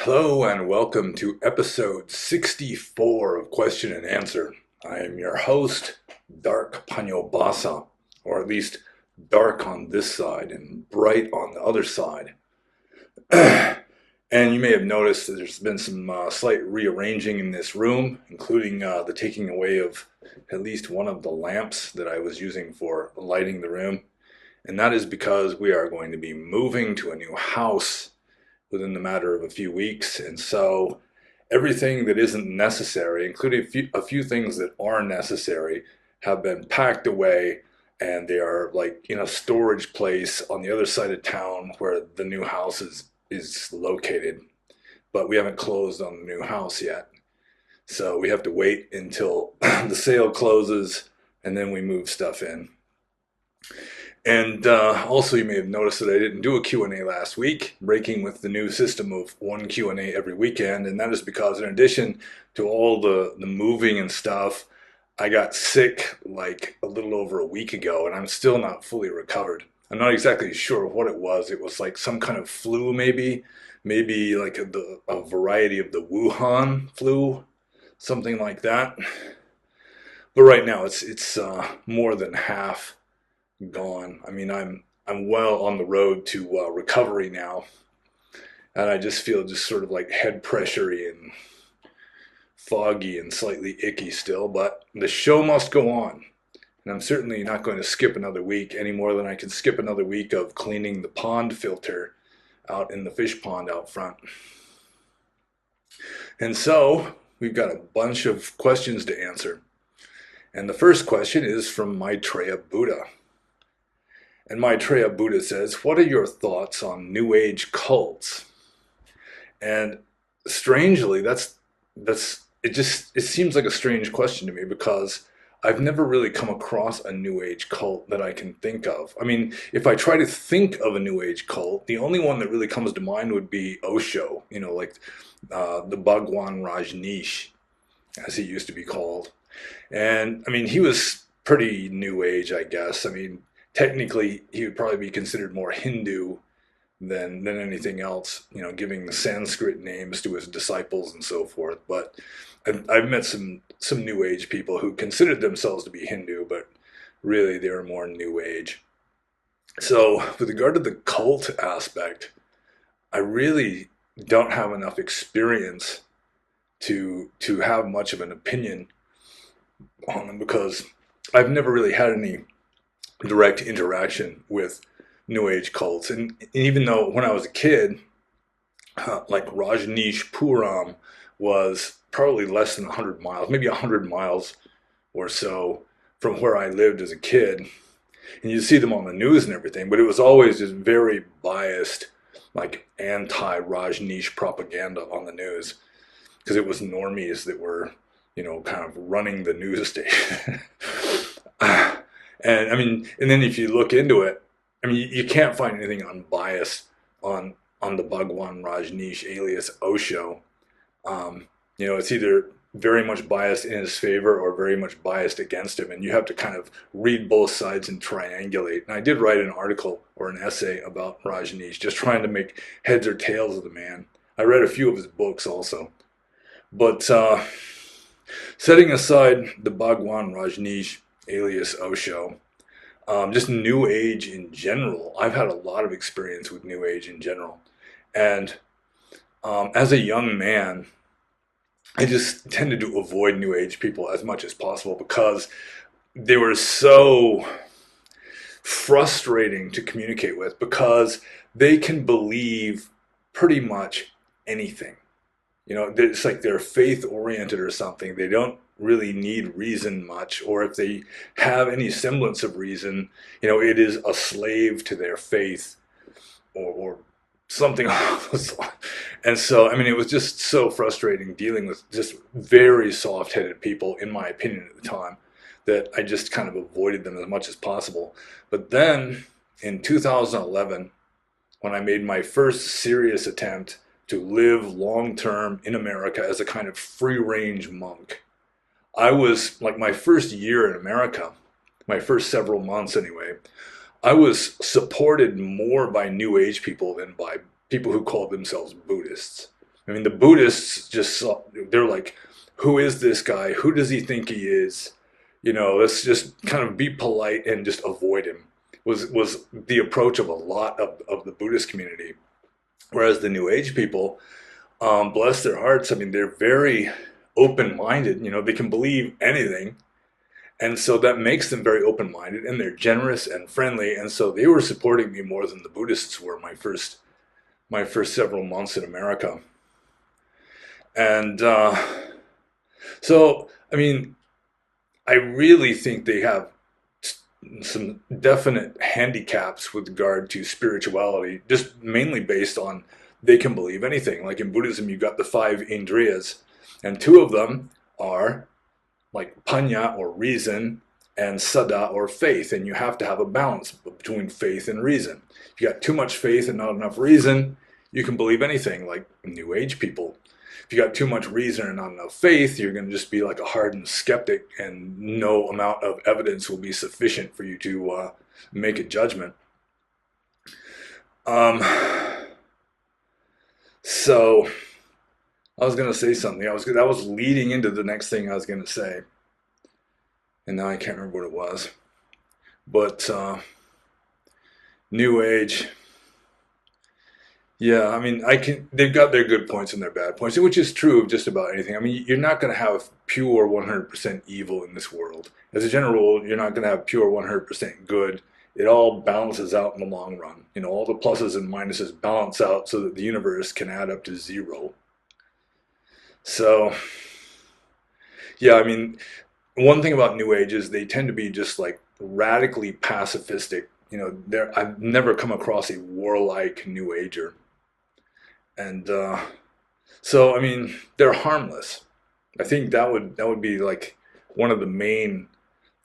Hello and welcome to episode 64 of Question and Answer. I am your host, Dark Pannobhasa, or at least dark on this side and bright on the other side. And you may have noticed that there's been some slight rearranging in this room, including the taking away of at least one of the lamps that I was using for lighting the room. And that is because we are going to be moving to a new house within the matter of a few weeks. And so everything that isn't necessary, including a few things that are necessary, have been packed away, and they are like in a storage place on the other side of town where the new house is located. But we haven't closed on the new house yet. So we have to wait until the sale closes and then we move stuff in. And also, you may have noticed that I didn't do a Q&A last week, breaking with the new system of one Q&A every weekend. And that is because in addition to all the moving and stuff, I got sick like a little over a week ago, and I'm still not fully recovered. I'm not exactly sure what it was. It was like some kind of flu, maybe like a variety of the Wuhan flu, something like that. But right now, it's more than half gone. I mean, I'm well on the road to recovery now, and I just feel just sort of like head pressury and foggy and slightly icky still. But the show must go on, and I'm certainly not going to skip another week any more than I can skip another week of cleaning the pond filter out in the fish pond out front. And so we've got a bunch of questions to answer. And the first question is from Maitreya Buddha. And Maitreya Buddha says, "What are your thoughts on New Age cults?" And strangely, it seems like a strange question to me because I've never really come across a New Age cult that I can think of. I mean, if I try to think of a New Age cult, the only one that really comes to mind would be Osho, like the Bhagwan Rajneesh, as he used to be called. And I mean, he was pretty New Age, I guess. I mean, technically, he would probably be considered more Hindu than anything else, giving Sanskrit names to his disciples and so forth. But I've met some New Age people who considered themselves to be Hindu, but really they were more New Age. So with regard to the cult aspect, I really don't have enough experience to have much of an opinion on them because I've never really had any direct interaction with New Age cults. And even though when I was a kid, like Rajneesh Puram was probably less than 100 miles, maybe 100 miles or so from where I lived as a kid. And you see them on the news and everything, but it was always just very biased, like anti-Rajneesh propaganda on the news, because it was normies that were, kind of running the news station. And I mean, and then if you look into it, I mean, you can't find anything unbiased on the Bhagwan Rajneesh alias Osho. It's either very much biased in his favor or very much biased against him, and you have to kind of read both sides and triangulate. And I did write an article or an essay about Rajneesh, just trying to make heads or tails of the man. I read a few of his books also. But setting aside the Bhagwan Rajneesh alias Osho, just New Age in general. I've had a lot of experience with New Age in general. And as a young man, I just tended to avoid New Age people as much as possible because they were so frustrating to communicate with because they can believe pretty much anything. It's like they're faith oriented or something. They don't really need reason much, or if they have any semblance of reason, it is a slave to their faith or something along those lines. And so, I mean, it was just so frustrating dealing with just very soft-headed people, in my opinion at the time, that I just kind of avoided them as much as possible. But then in 2011, when I made my first serious attempt to live long-term in America as a kind of free-range monk. I was, like my first year in America, my first several months anyway, I was supported more by New Age people than by people who called themselves Buddhists. I mean, the Buddhists they're like, who is this guy? Who does he think he is? Let's just kind of be polite and just avoid him. Was the approach of a lot of the Buddhist community. Whereas the New Age people, bless their hearts, I mean, they're very open-minded. They can believe anything. And so that makes them very open-minded, and they're generous and friendly. And so they were supporting me more than the Buddhists were my first several months in America. And so, I mean, I really think they have some definite handicaps with regard to spirituality, just mainly based on they can believe anything. Like in Buddhism, you've got the five indriyas, and two of them are like panya or reason and saddha or faith, and you have to have a balance between faith and reason. If you got too much faith and not enough reason, you can believe anything, like New Age people. If you got too much reason and not enough faith, you're going to just be like a hardened skeptic, and no amount of evidence will be sufficient for you to make a judgment. So I was going to say something. That was leading into the next thing I was going to say, and now I can't remember what it was. But New Age. Yeah, I mean, they've got their good points and their bad points, which is true of just about anything. I mean, you're not going to have pure 100% evil in this world. As a general rule, you're not going to have pure 100% good. It all balances out in the long run. All the pluses and minuses balance out so that the universe can add up to zero. So, yeah, I mean, one thing about New Age is they tend to be just like radically pacifistic. I've never come across a warlike New Ager. And so, I mean, they're harmless. I think that would be like one of the main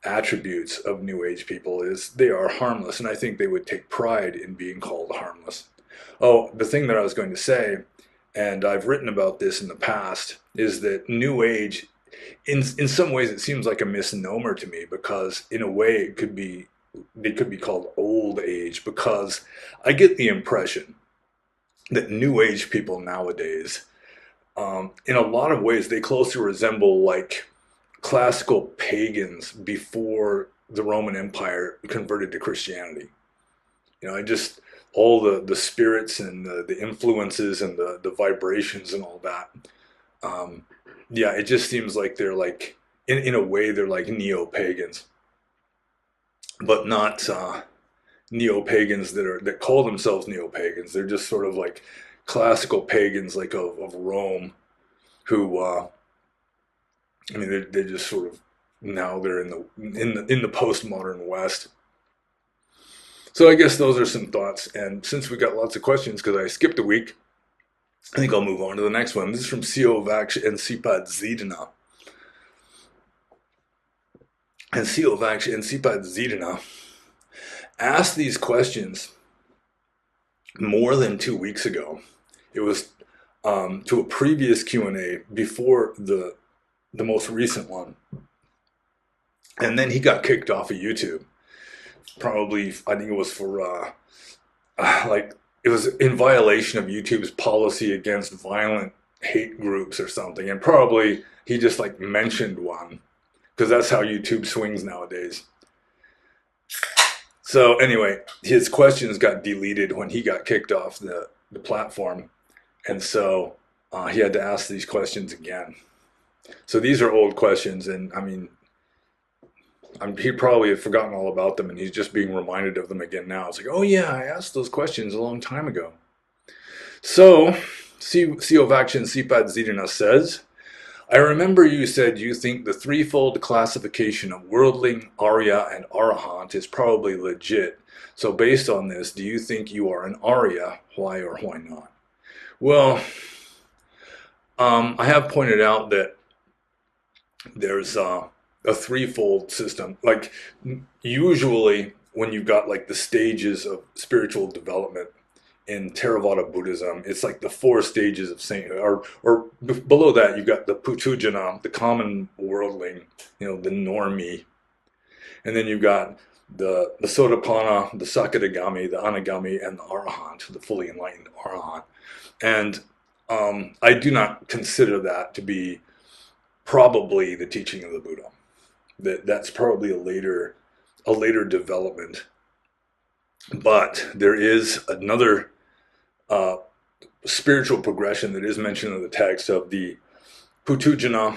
attributes of New Age people is they are harmless, and I think they would take pride in being called harmless. Oh, the thing that I was going to say, and I've written about this in the past, is that New Age, in some ways, it seems like a misnomer to me, because in a way they could be called old age, because I get the impression that New Age people nowadays, in a lot of ways, they closely resemble like classical pagans before the Roman Empire converted to Christianity. I just all the spirits and the influences and the vibrations and all that. Yeah, it just seems like they're like in a way they're like neo-pagans, but not neo-pagans that call themselves neo-pagans. They're just sort of like classical pagans, like of Rome, who I mean they're just sort of now they're in the postmodern West. So I guess those are some thoughts. And since we got lots of questions, because I skipped a week, I think I'll move on to the next one. This is from Siovak and Sipad Zidana. And Siovak and Sipad Zidana asked these questions more than 2 weeks ago. It was to a previous Q&A before the most recent one. And then he got kicked off of YouTube. Probably, I think it was for, it was in violation of YouTube's policy against violent hate groups or something. And probably he just like mentioned one, because that's how YouTube swings nowadays. So anyway, his questions got deleted when he got kicked off the platform. And so he had to ask these questions again. So these are old questions, and I mean, he probably had forgotten all about them, and he's just being reminded of them again now. It's like, oh yeah, I asked those questions a long time ago. So, Siovakchin Sipad Zidana says, I remember you said you think the threefold classification of worldling, ariya, and arahant is probably legit. So based on this, do you think you are an ariya? Why or why not? Well, I have pointed out that there's a threefold system. Like usually when you've got like the stages of spiritual development in Theravada Buddhism, it's like the 4 stages of sainthood, or below that you've got the Putujana, the common worldling, the normie, and then you've got the Sotapanna, the Sakadagami, the Anagami, and the Arahant, the fully enlightened Arahant. And I do not consider that to be probably the teaching of the Buddha. That's probably a later development. But there is another uh, spiritual progression that is mentioned in the text of the Putujana,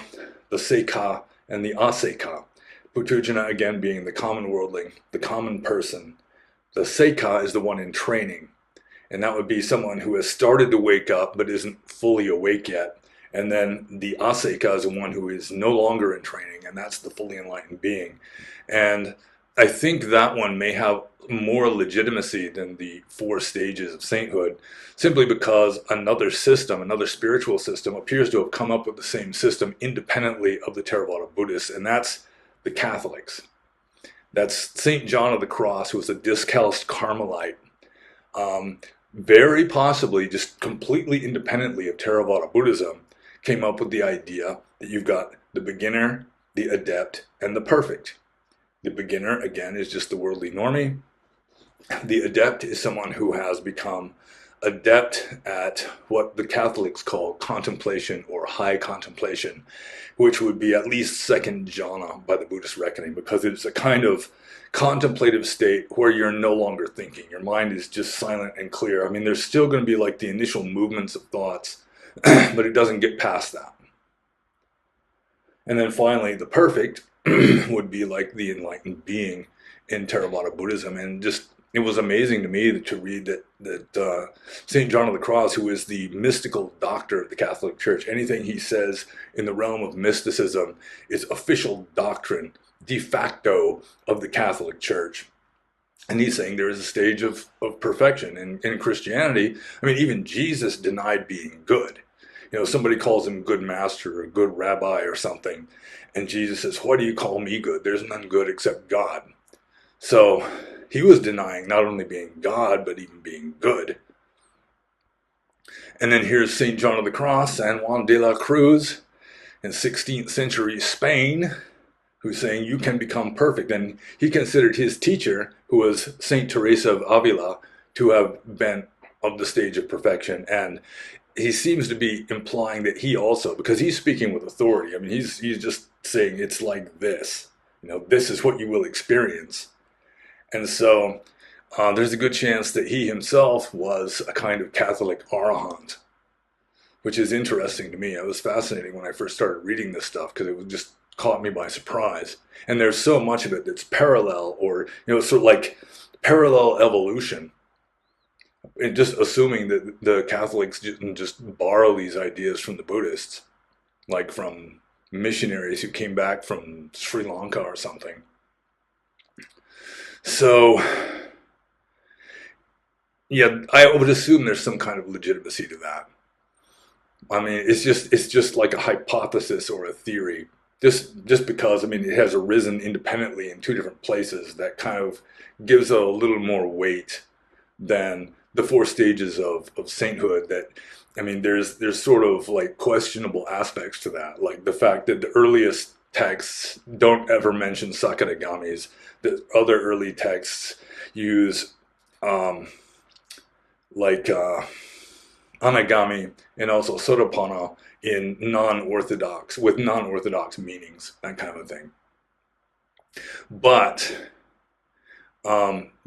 the Seika, and the Aseika. Putujana, again, being the common worldling, the common person. The Seika is the one in training. And that would be someone who has started to wake up but isn't fully awake yet. And then the Aseika is the one who is no longer in training, and that's the fully enlightened being. And I think that one may have more legitimacy than the four stages of sainthood, simply because another system, another spiritual system, appears to have come up with the same system independently of the Theravada Buddhists, and that's the Catholics. That's St. John of the Cross, who was a discalced Carmelite. Very possibly, just completely independently of Theravada Buddhism, came up with the idea that you've got the beginner, the adept, and the perfect. The beginner, again, is just the worldly normie. The adept is someone who has become adept at what the Catholics call contemplation or high contemplation, which would be at least second jhana by the Buddhist reckoning, because it's a kind of contemplative state where you're no longer thinking. Your mind is just silent and clear. I mean, there's still going to be like the initial movements of thoughts, but it doesn't get past that. And then finally, the perfect would be like the enlightened being in Theravada Buddhism. And just it was amazing to me to read that St. John of the Cross, who is the mystical doctor of the Catholic Church, anything he says in the realm of mysticism is official doctrine, de facto, of the Catholic Church. And he's saying there is a stage of perfection. In Christianity, I mean, even Jesus denied being good. You know, somebody calls him good master or good rabbi or something, and Jesus says, "Why do you call me good? There's none good except God." So he was denying not only being God, but even being good. And then here's St. John of the Cross, San Juan de la Cruz, in 16th century Spain, who's saying you can become perfect. And he considered his teacher, who was St. Teresa of Avila, to have been of the stage of perfection. And he seems to be implying that he also, because he's speaking with authority, I mean, he's just saying it's like this, you know, this is what you will experience. And so there's a good chance that he himself was a kind of Catholic arahant, which is interesting to me. It was fascinating when I first started reading this stuff because it just caught me by surprise. And there's so much of it that's parallel, or, you know, sort of like parallel evolution. And just assuming that the Catholics didn't just borrow these ideas from the Buddhists, like from missionaries who came back from Sri Lanka or something. So, yeah, I would assume there's some kind of legitimacy to that. I mean, it's just like a hypothesis or a theory. Just because, I mean, it has arisen independently in two different places, that kind of gives it a little more weight than the four stages of sainthood. That, I mean, there's sort of like questionable aspects to that, like the fact that the earliest texts don't ever mention Sakadagamis. The other early texts use um, like Anagami and also Sotapanna in non-orthodox, with non-orthodox meanings, that kind of a thing. But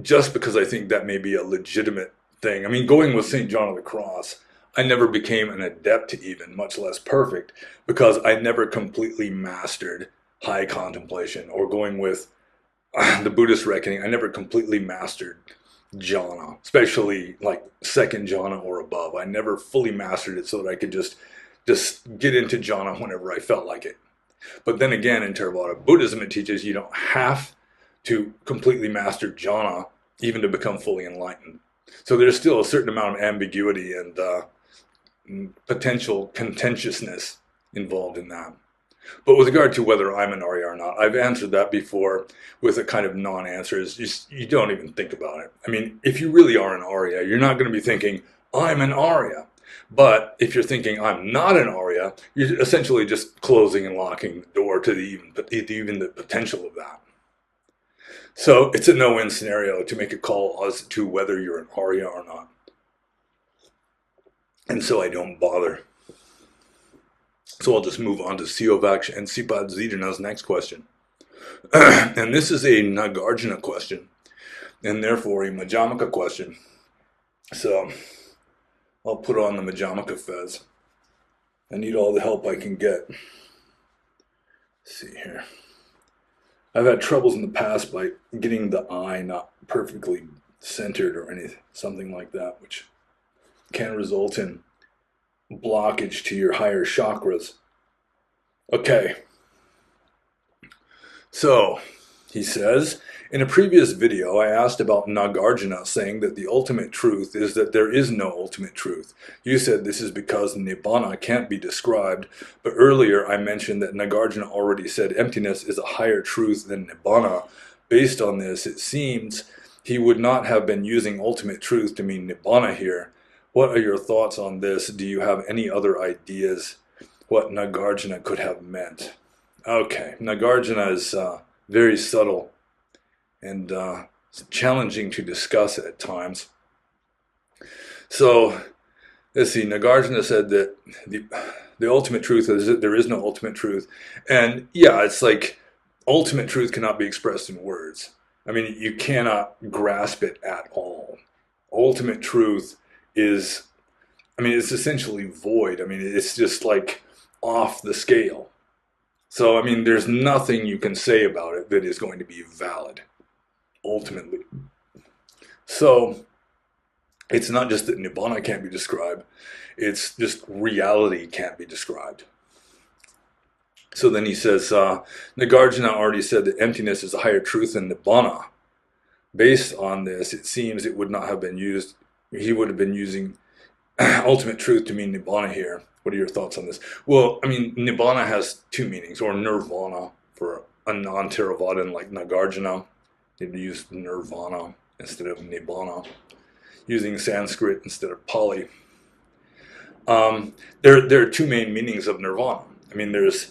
just because I think that may be a legitimate thing. I mean, going with St. John of the Cross, I never became an adept even, much less perfect, because I never completely mastered high contemplation. Or going with the Buddhist reckoning, I never completely mastered jhana, especially like second jhana or above. I never fully mastered it so that I could just get into jhana whenever I felt like it. But then again, in Theravada Buddhism, it teaches you don't have to completely master jhana even to become fully enlightened. So there's still a certain amount of ambiguity and potential contentiousness involved in that. But with regard to whether I'm an Arya or not, I've answered that before with a kind of non-answer. You don't even think about it. I mean, if you really are an Arya, you're not going to be thinking, I'm an Arya. But if you're thinking, I'm not an Arya, you're essentially just closing and locking the door to even the potential of that. So it's a no-win scenario to make a call as to whether you're an Arya or not. and so I don't bother. So I'll just move on to Siovak and Sipad Zidana's next question. And this is a Nagarjuna question, and therefore a Majamaka question. So I'll put on the Majamaka fez. I need all the help I can get. Let's see here. I've had troubles in the past by getting the eye not perfectly centered or anything, something like that, which can result in blockage to your higher chakras. Okay. So, he says, in a previous video, I asked about Nagarjuna saying that the ultimate truth is that there is no ultimate truth. You said this is because Nibbana can't be described, but earlier I mentioned that Nagarjuna already said emptiness is a higher truth than Nibbana. Based on this, it seems he would not have been using ultimate truth to mean Nibbana here. What are your thoughts on this? Do you have any other ideas what Nagarjuna could have meant? Okay, Nagarjuna is very subtle and challenging to discuss at times. So, let's see, Nagarjuna said that the ultimate truth is that there is no ultimate truth. And yeah, it's like ultimate truth cannot be expressed in words. I mean, you cannot grasp it at all. Ultimate truth is, I mean, it's essentially void. I mean, it's just like off the scale. So, I mean, there's nothing you can say about it that is going to be valid, ultimately. So, it's not just that Nibbana can't be described, it's just reality can't be described. So then he says, Nagarjuna already said that emptiness is a higher truth than Nibbana. Based on this, it seems it would not have been used, he would have been using ultimate truth to mean Nibbana here. What are your thoughts on this? Well, I mean, Nibbana has two meanings, or nirvana for a non-Theravada like Nagarjuna. They'd use nirvana instead of Nibbana, using Sanskrit instead of Pali. There are two main meanings of nirvana. I mean, there's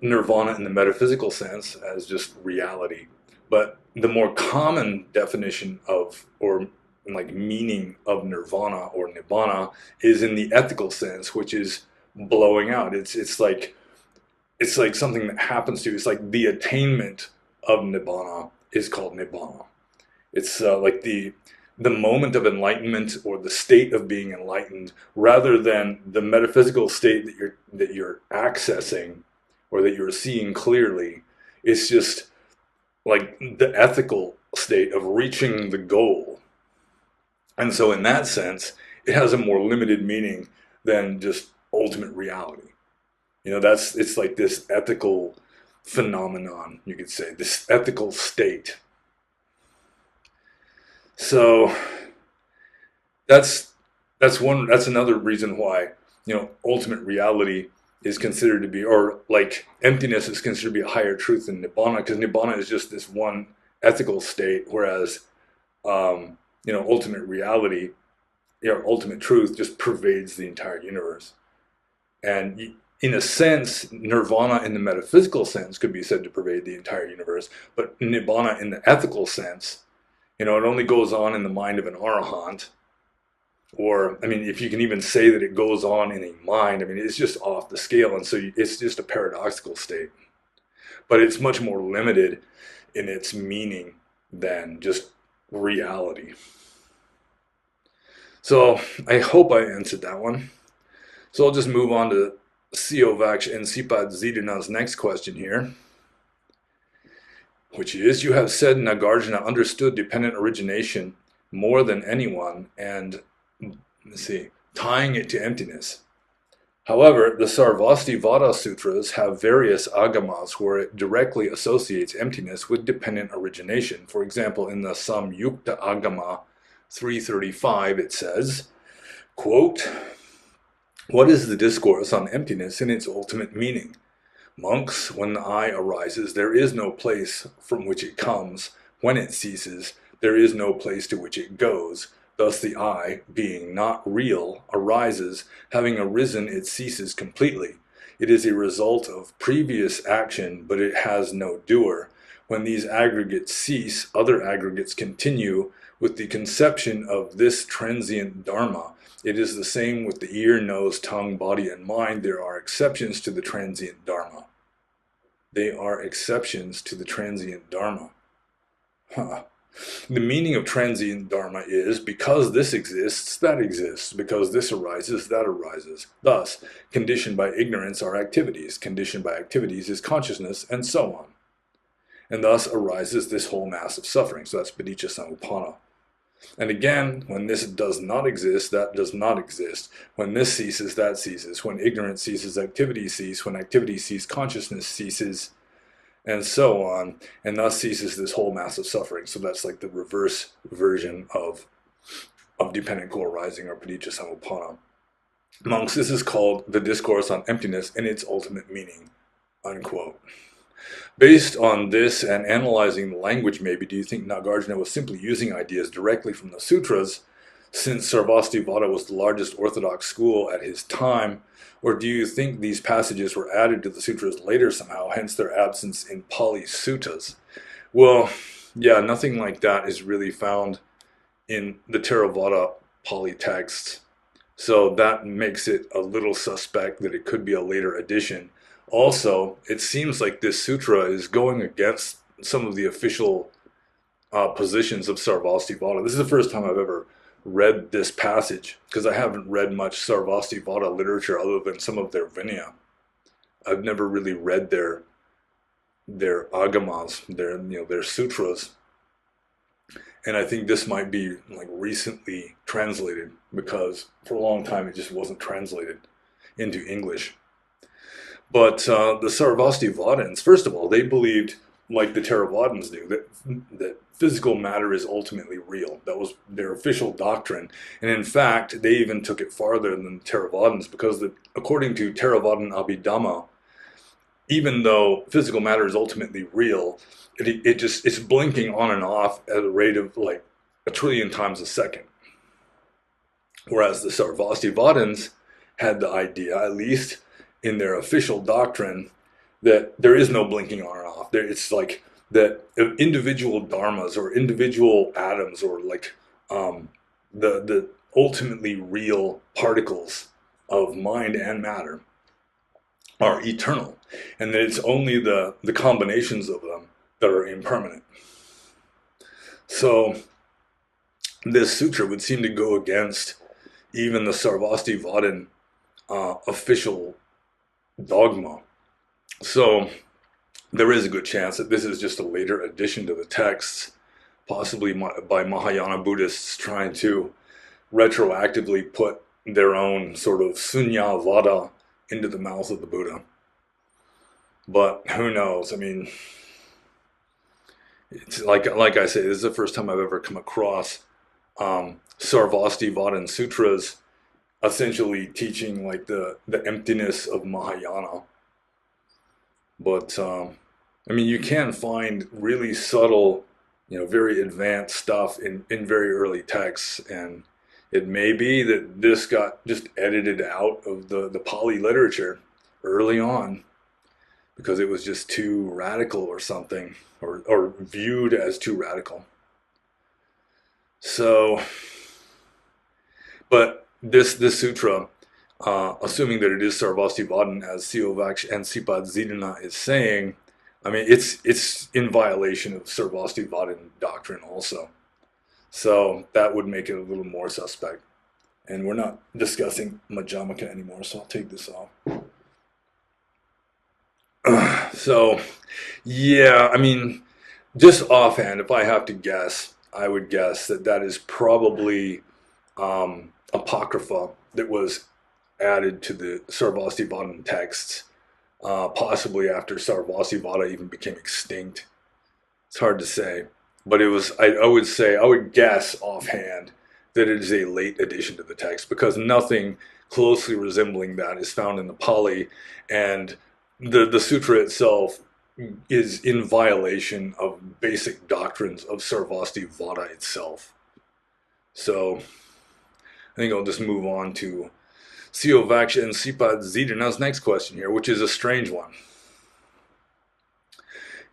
nirvana in the metaphysical sense as just reality, but the more common definition of, or like meaning of nirvana or nibbana is in the ethical sense, which is blowing out. It's like something that happens to you. It's like the attainment of nibbana is called nibbana. It's like the moment of enlightenment or the state of being enlightened, rather than the metaphysical state that you're accessing or that you're seeing clearly. It's just like the ethical state of reaching the goal. And so in that sense, it has a more limited meaning than just ultimate reality. You know, it's like this ethical phenomenon, you could say, this ethical state. So that's another reason why, you know, ultimate reality is considered to be, or like emptiness is considered to be a higher truth than Nibbana, because Nibbana is just this one ethical state, whereas you know, ultimate reality, you know, ultimate truth just pervades the entire universe. And in a sense, nirvana in the metaphysical sense could be said to pervade the entire universe, but Nibbana in the ethical sense, you know, it only goes on in the mind of an arahant. Or, I mean, if you can even say that it goes on in a mind, I mean, it's just off the scale, and so it's just a paradoxical state. But it's much more limited in its meaning than just reality. So I hope I answered that one. So I'll just move on to Siovak and Sipad Zidana's next question here, which is, you have said Nagarjuna understood dependent origination more than anyone, and let's see, tying it to emptiness. However, the Sarvastivada sutras have various agamas where it directly associates emptiness with dependent origination. For example, in the Samyukta Agama 335, it says, quote, "What is the discourse on emptiness in its ultimate meaning? Monks, when the I arises, there is no place from which it comes. When it ceases, there is no place to which it goes. Thus the I, being not real, arises. Having arisen, it ceases completely. It is a result of previous action, but it has no doer. When these aggregates cease, other aggregates continue with the conception of this transient dharma. It is the same with the ear, nose, tongue, body, and mind. There are exceptions to the transient dharma. They are exceptions to the transient dharma. Huh. The meaning of transient dharma is, because this exists, that exists. Because this arises, that arises. Thus, conditioned by ignorance are activities. Conditioned by activities is consciousness, and so on. And thus arises this whole mass of suffering. So that's paticca samuppada. And again, when this does not exist, that does not exist. When this ceases, that ceases. When ignorance ceases, activity ceases. When activity ceases, consciousness ceases, and so on. And thus ceases this whole mass of suffering. So that's like the reverse version of dependent co-arising, or paticca samuppada. Monks, this is called the discourse on emptiness in its ultimate meaning, unquote. Based on this and analyzing the language, maybe, do you think Nagarjuna was simply using ideas directly from the sutras, since Sarvastivada was the largest orthodox school at his time, or do you think these passages were added to the sutras later somehow, hence their absence in Pali Sutas? Well, yeah, nothing like that is really found in the Theravada Pali texts, so that makes it a little suspect that it could be a later addition. Also, it seems like this sutra is going against some of the official positions of Sarvastivada. This is the first time I've ever read this passage, because I haven't read much Sarvastivada literature other than some of their Vinaya. I've never really read their agamas, their sutras. And I think this might be like recently translated, because for a long time it just wasn't translated into English. But the Sarvastivadins, first of all, they believed, like the Theravadins do, that physical matter is ultimately real. That was their official doctrine. And in fact, they even took it farther than the Theravadins, because according to Theravadan Abhidhamma, even though physical matter is ultimately real, it's blinking on and off at a rate of like 1,000,000,000,000 times a second. Whereas the Sarvastivadins had the idea, at least in their official doctrine, that there is no blinking on and off. It's like that individual dharmas, or individual atoms, or like the ultimately real particles of mind and matter are eternal, and that it's only the combinations of them that are impermanent. So this sutra would seem to go against even the Sarvastivadin official dogma. So there is a good chance that this is just a later addition to the texts, possibly by Mahayana Buddhists trying to retroactively put their own sort of sunyavada into the mouth of the Buddha. But who knows? I mean, it's like I say, this is the first time I've ever come across Sarvastivadin sutras essentially teaching like the emptiness of Mahayana. But I mean, you can find really subtle, very advanced stuff in very early texts, and it may be that this got just edited out of the Pali literature early on because it was just too radical or something, or viewed as too radical. So, but this sutra, assuming that it is Sarvastivadin, as Siovaksh and Sipadzidana is saying, I mean, it's in violation of Sarvastivadin doctrine also. So that would make it a little more suspect. And we're not discussing Majjhimaka anymore, so I'll take this off. So, yeah, I mean, just offhand, if I have to guess, I would guess that is probably Apocrypha that was added to the Sarvastivadin texts, possibly after Sarvastivada even became extinct. It's hard to say, but it was. I would guess offhand that it is a late addition to the text, because nothing closely resembling that is found in the Pali, and the sutra itself is in violation of basic doctrines of Sarvastivada itself. So I think I'll just move on to Siovaksh and Sipadzidana's next question here, which is a strange one.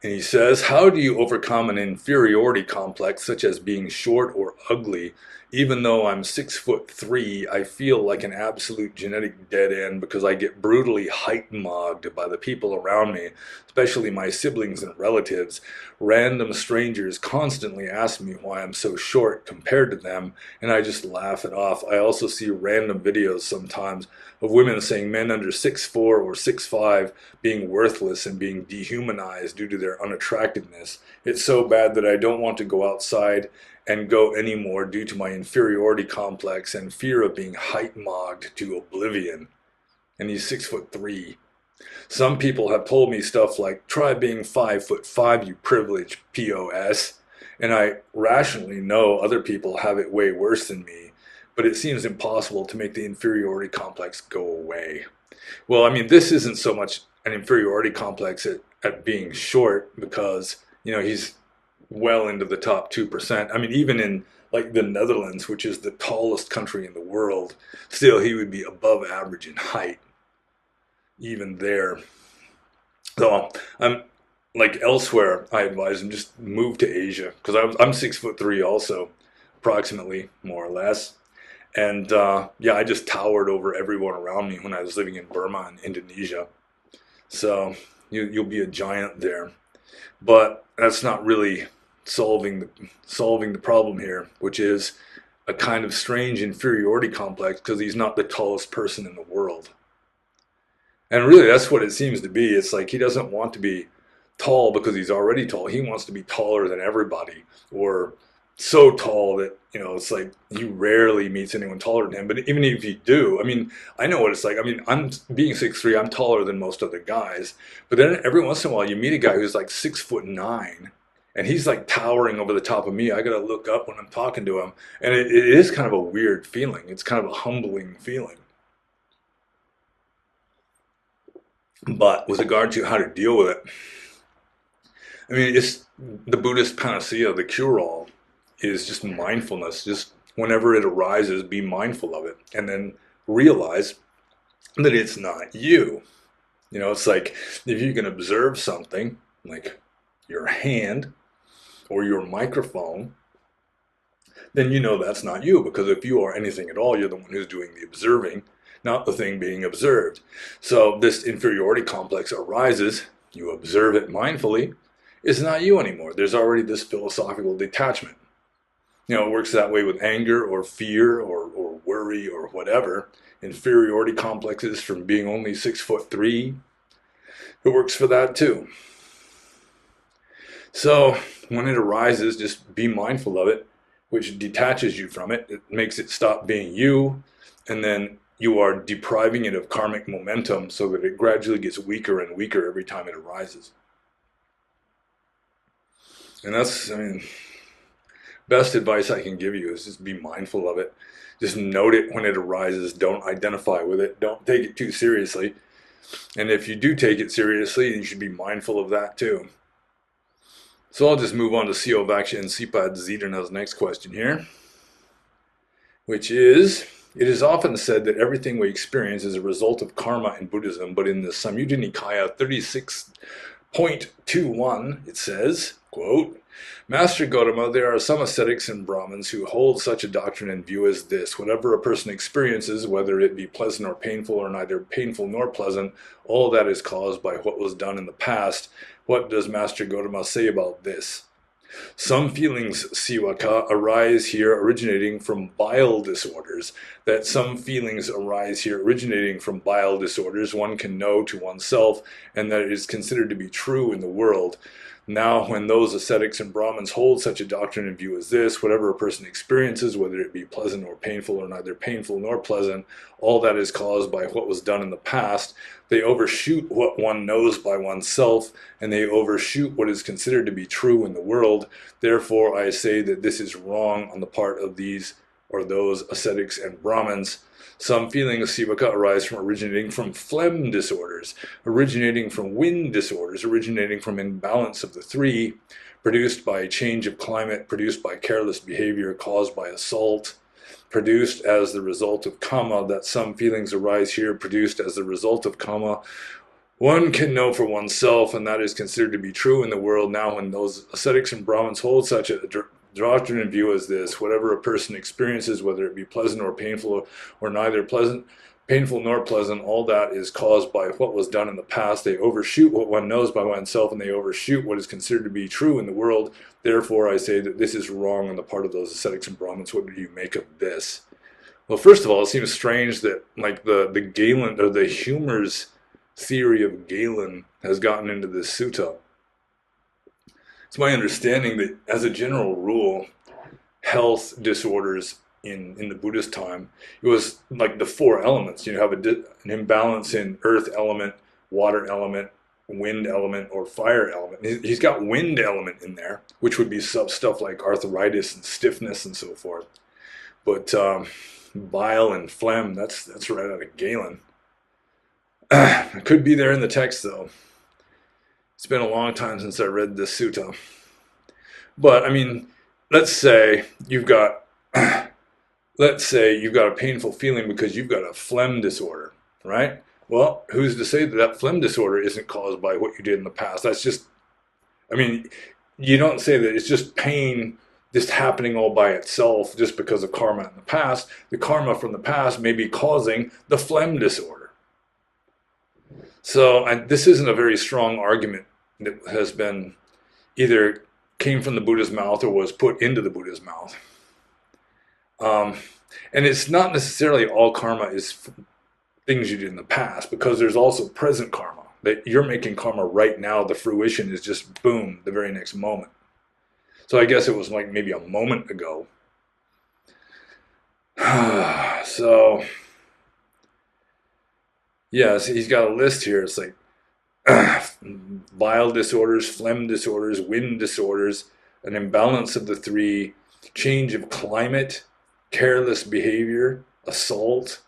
And he says, how do you overcome an inferiority complex, such as being short or ugly, even though I'm 6'3", I feel like an absolute genetic dead end because I get brutally height mogged by the people around me, especially my siblings and relatives. Random strangers constantly ask me why I'm so short compared to them, and I just laugh it off. I also see random videos sometimes of women saying men under 6'4" or 6'5" being worthless and being dehumanized due to their unattractiveness. It's so bad that I don't want to go outside and go anymore due to my inferiority complex and fear of being height mogged to oblivion. And he's 6'3". Some people have told me stuff like, try being 5'5", you privileged POS. And I rationally know other people have it way worse than me, but it seems impossible to make the inferiority complex go away. Well, I mean, this isn't so much an inferiority complex at being short because, he's well into the top 2%. I mean, even in like the Netherlands, which is the tallest country in the world, still he would be above average in height, even there. So I'm like elsewhere, I advise him just move to Asia because I'm 6'3" also, approximately, more or less. And yeah, I just towered over everyone around me when I was living in Burma and Indonesia. So you'll be a giant there. But that's not really solving the problem here, which is a kind of strange inferiority complex because he's not the tallest person in the world. And really, that's what it seems to be. It's like he doesn't want to be tall because he's already tall. He wants to be taller than everybody, or so tall that, it's like he rarely meets anyone taller than him. But even if you do, I mean, I know what it's like. I mean, I'm being 6'3", I'm taller than most other guys. But then every once in a while, you meet a guy who's like 6'9", and he's like towering over the top of me. I gotta look up when I'm talking to him, and it is kind of a weird feeling. It's kind of a humbling feeling. But with regard to how to deal with it, I mean, it's the Buddhist panacea, the cure-all, is just mindfulness. Just whenever it arises, be mindful of it, and then realize that it's not you. It's like if you can observe something, like your hand or your microphone, then that's not you, because if you are anything at all, you're the one who's doing the observing, not the thing being observed. So this inferiority complex arises, you observe it mindfully, it's not you anymore. There's already this philosophical detachment. It works that way with anger or fear or worry or whatever. Inferiority complexes from being only 6'3", it works for that too. So when it arises, just be mindful of it, which detaches you from it. It makes it stop being you, and then you are depriving it of karmic momentum so that it gradually gets weaker and weaker every time it arises. And that's, I mean, best advice I can give you is just be mindful of it. Just note it when it arises. Don't identify with it. Don't take it too seriously. And if you do take it seriously, you should be mindful of that too. So I'll just move on to Siovaksha and Sipad Zidana's next question here, which is, it is often said that everything we experience is a result of karma in Buddhism, but in the Samyutta Nikaya 36.21, it says, quote, Master Gautama, there are some ascetics and Brahmins who hold such a doctrine and view as this: whatever a person experiences, whether it be pleasant or painful, or neither painful nor pleasant, all that is caused by what was done in the past. What does Master Gautama say about this? Some feelings, Sivaka, arise here originating from bile disorders. That some feelings arise here originating from bile disorders one can know to oneself, and that it is considered to be true in the world. Now, when those ascetics and Brahmins hold such a doctrine and view as this, whatever a person experiences, whether it be pleasant or painful, or neither painful nor pleasant, all that is caused by what was done in the past. They overshoot what one knows by oneself, and they overshoot what is considered to be true in the world. Therefore, I say that this is wrong on the part of these or those ascetics and Brahmins. Some feelings, Sivaka, arise from originating from phlegm disorders, originating from wind disorders, originating from imbalance of the three, produced by a change of climate, produced by careless behavior, caused by assault, produced as the result of karma. That some feelings arise here, produced as the result of karma, one can know for oneself, and that is considered to be true in the world. Now, when those ascetics and Brahmins hold such a doctrine and view is this: whatever a person experiences, whether it be pleasant or painful, or neither painful nor pleasant, all that is caused by what was done in the past. They overshoot what one knows by oneself, and they overshoot what is considered to be true in the world. Therefore, I say that this is wrong on the part of those ascetics and Brahmins. What do you make of this? Well, first of all, it seems strange that like the Galen or the humor's theory of Galen has gotten into this sutta. It's my understanding that, as a general rule, health disorders in the Buddhist time, it was like the four elements. You have an imbalance in earth element, water element, wind element, or fire element. He's got wind element in there, which would be stuff like arthritis and stiffness and so forth. But bile and phlegm, that's right out of Galen. It could be there in the text, though. It's been a long time since I read this sutta. But I mean, let's say you've got a painful feeling because you've got a phlegm disorder, right? Well, who's to say that that phlegm disorder isn't caused by what you did in the past? That's just, I mean, you don't say that it's just pain just happening all by itself just because of karma in the past. The karma from the past may be causing the phlegm disorder. So this isn't a very strong argument that has been either came from the Buddha's mouth or was put into the Buddha's mouth. And it's not necessarily all karma is things you did in the past, because there's also present karma. That you're making karma right now. The fruition is just boom, the very next moment. So I guess it was like maybe a moment ago. So, yes, he's got a list here. It's like bile disorders, phlegm disorders, wind disorders, an imbalance of the three, change of climate, careless behavior, assault.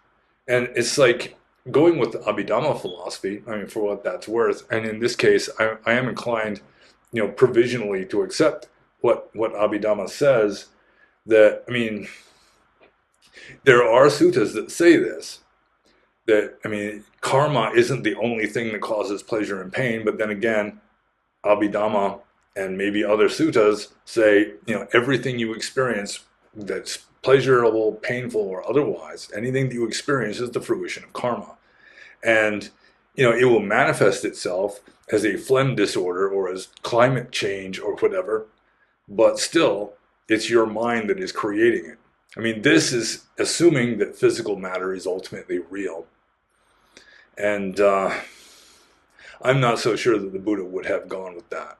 And it's like going with the Abhidhamma philosophy, I mean, for what that's worth. And in this case, I am inclined, provisionally to accept what Abhidhamma says, that, I mean, there are suttas that say this, that, I mean, karma isn't the only thing that causes pleasure and pain, but then again, Abhidhamma and maybe other suttas say, everything you experience that's pleasurable, painful, or otherwise, anything that you experience is the fruition of karma. And, it will manifest itself as a phlegm disorder or as climate change or whatever, but still, it's your mind that is creating it. I mean, this is assuming that physical matter is ultimately real. And I'm not so sure that the Buddha would have gone with that.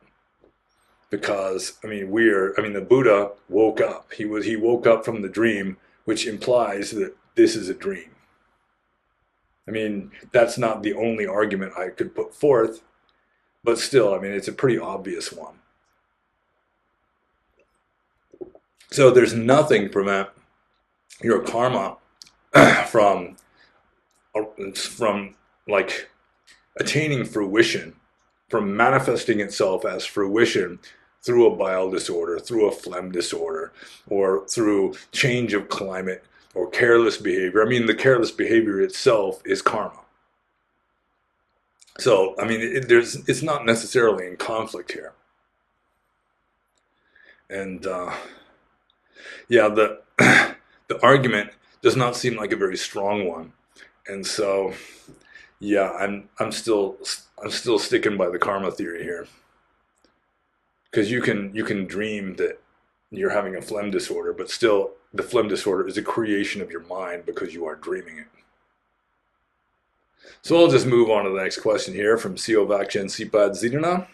Because, I mean, the Buddha woke up. He woke up from the dream, which implies that this is a dream. I mean, that's not the only argument I could put forth, but still, I mean, it's a pretty obvious one. So there's nothing prevent your karma from like attaining fruition, from manifesting itself as fruition through a bile disorder, through a phlegm disorder, or through change of climate or careless behavior. I mean, the careless behavior itself is karma. So, I mean, it's not necessarily in conflict here. And yeah, the the argument does not seem like a very strong one, and so yeah, I'm still sticking by the karma theory here, because you can dream that you're having a phlegm disorder, but still the phlegm disorder is a creation of your mind because you are dreaming it. So I'll just move on to the next question here from Siovakchen Sipad Zidana,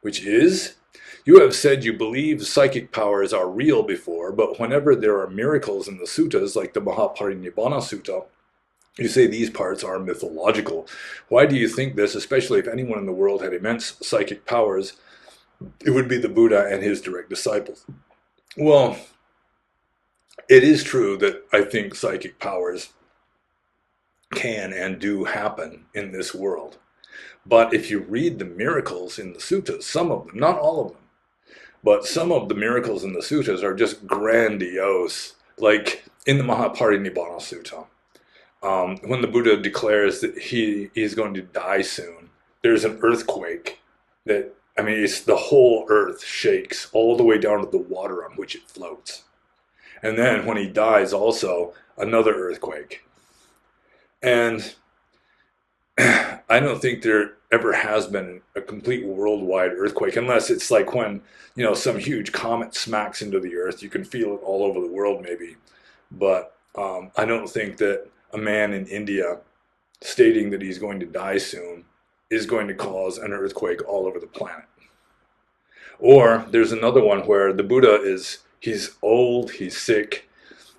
which is: you have said you believe psychic powers are real before, but whenever there are miracles in the suttas, like the Mahaparinibbana Sutta, you say these parts are mythological. Why do you think this, especially if anyone in the world had immense psychic powers? It would be the Buddha and his direct disciples. Well, it is true that I think psychic powers can and do happen in this world. But if you read the miracles in the suttas, some of them, not all of them, but some of the miracles in the suttas are just grandiose. Like in the Mahaparinibbana Sutta, when the Buddha declares that he is going to die soon, there's an earthquake that I mean, it's the whole earth shakes all the way down to the water on which it floats. And then when he dies, also another earthquake. And I don't think there ever has been a complete worldwide earthquake, unless it's like when, some huge comet smacks into the earth. You can feel it all over the world, maybe. But I don't think that a man in India stating that he's going to die soon is going to cause an earthquake all over the planet. Or there's another one where the Buddha he's old, he's sick,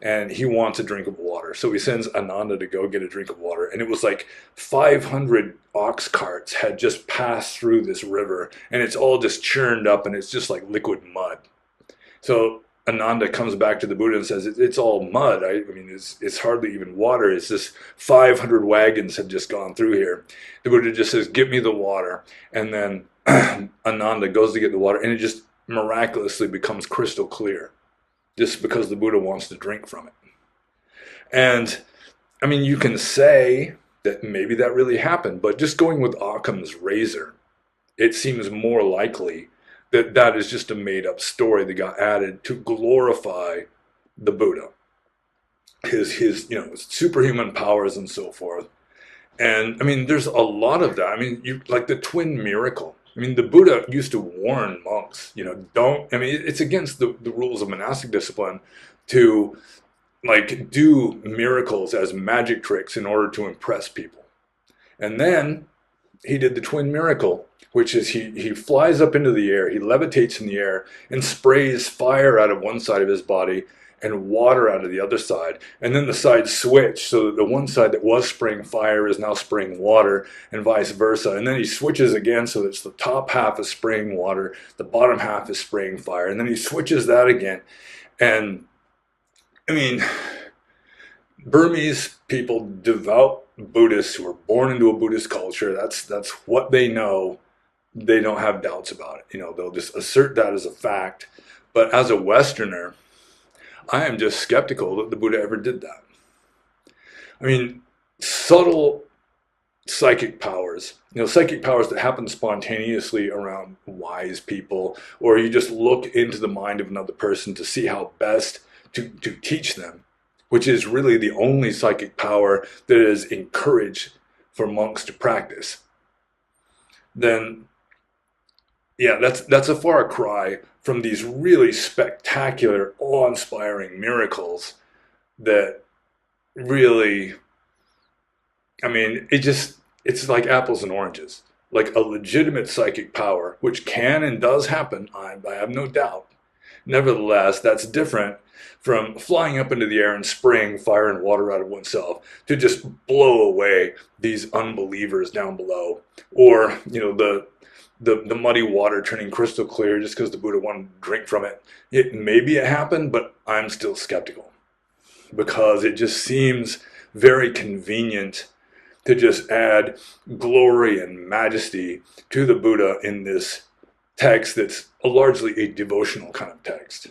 and he wants a drink of water. So he sends Ananda to go get a drink of water. And it was like 500 ox carts had just passed through this river, and it's all just churned up, and it's just like liquid mud. So Ananda comes back to the Buddha and says, it's all mud. I mean, it's hardly even water. It's just 500 wagons have just gone through here. The Buddha just says, give me the water. And then Ananda goes to get the water, and it just miraculously becomes crystal clear, just because the Buddha wants to drink from it. And I mean, you can say that maybe that really happened, but just going with Occam's razor, it seems more likely that that is just a made-up story that got added to glorify the Buddha, his superhuman powers and so forth. And I mean, there's a lot of that. I mean, like the twin miracle. I mean, the Buddha used to warn monks, don't. I mean, it's against the rules of monastic discipline to like do miracles as magic tricks in order to impress people. And then he did the twin miracle, which is he flies up into the air, he levitates in the air and sprays fire out of one side of his body and water out of the other side. And then the sides switch so that the one side that was spraying fire is now spraying water, and vice versa. And then he switches again so that it's the top half is spraying water, the bottom half is spraying fire. And then he switches that again. And I mean, Burmese people, devout Buddhists who are born into a Buddhist culture, that's what they know. They don't have doubts about it. They'll just assert that as a fact. But as a Westerner, I am just skeptical that the Buddha ever did that. I mean, subtle psychic powers, psychic powers that happen spontaneously around wise people, or you just look into the mind of another person to see how best to teach them, which is really the only psychic power that is encouraged for monks to practice, then yeah, that's a far cry from these really spectacular, awe-inspiring miracles that really, I mean, it's like apples and oranges. Like a legitimate psychic power, which can and does happen, I have no doubt. Nevertheless, that's different from flying up into the air and spraying fire and water out of oneself to just blow away these unbelievers down below. Or, the muddy water turning crystal clear just because the Buddha wanted to drink from it. Maybe it happened, but I'm still skeptical, because it just seems very convenient to just add glory and majesty to the Buddha in this text that's largely a devotional kind of text.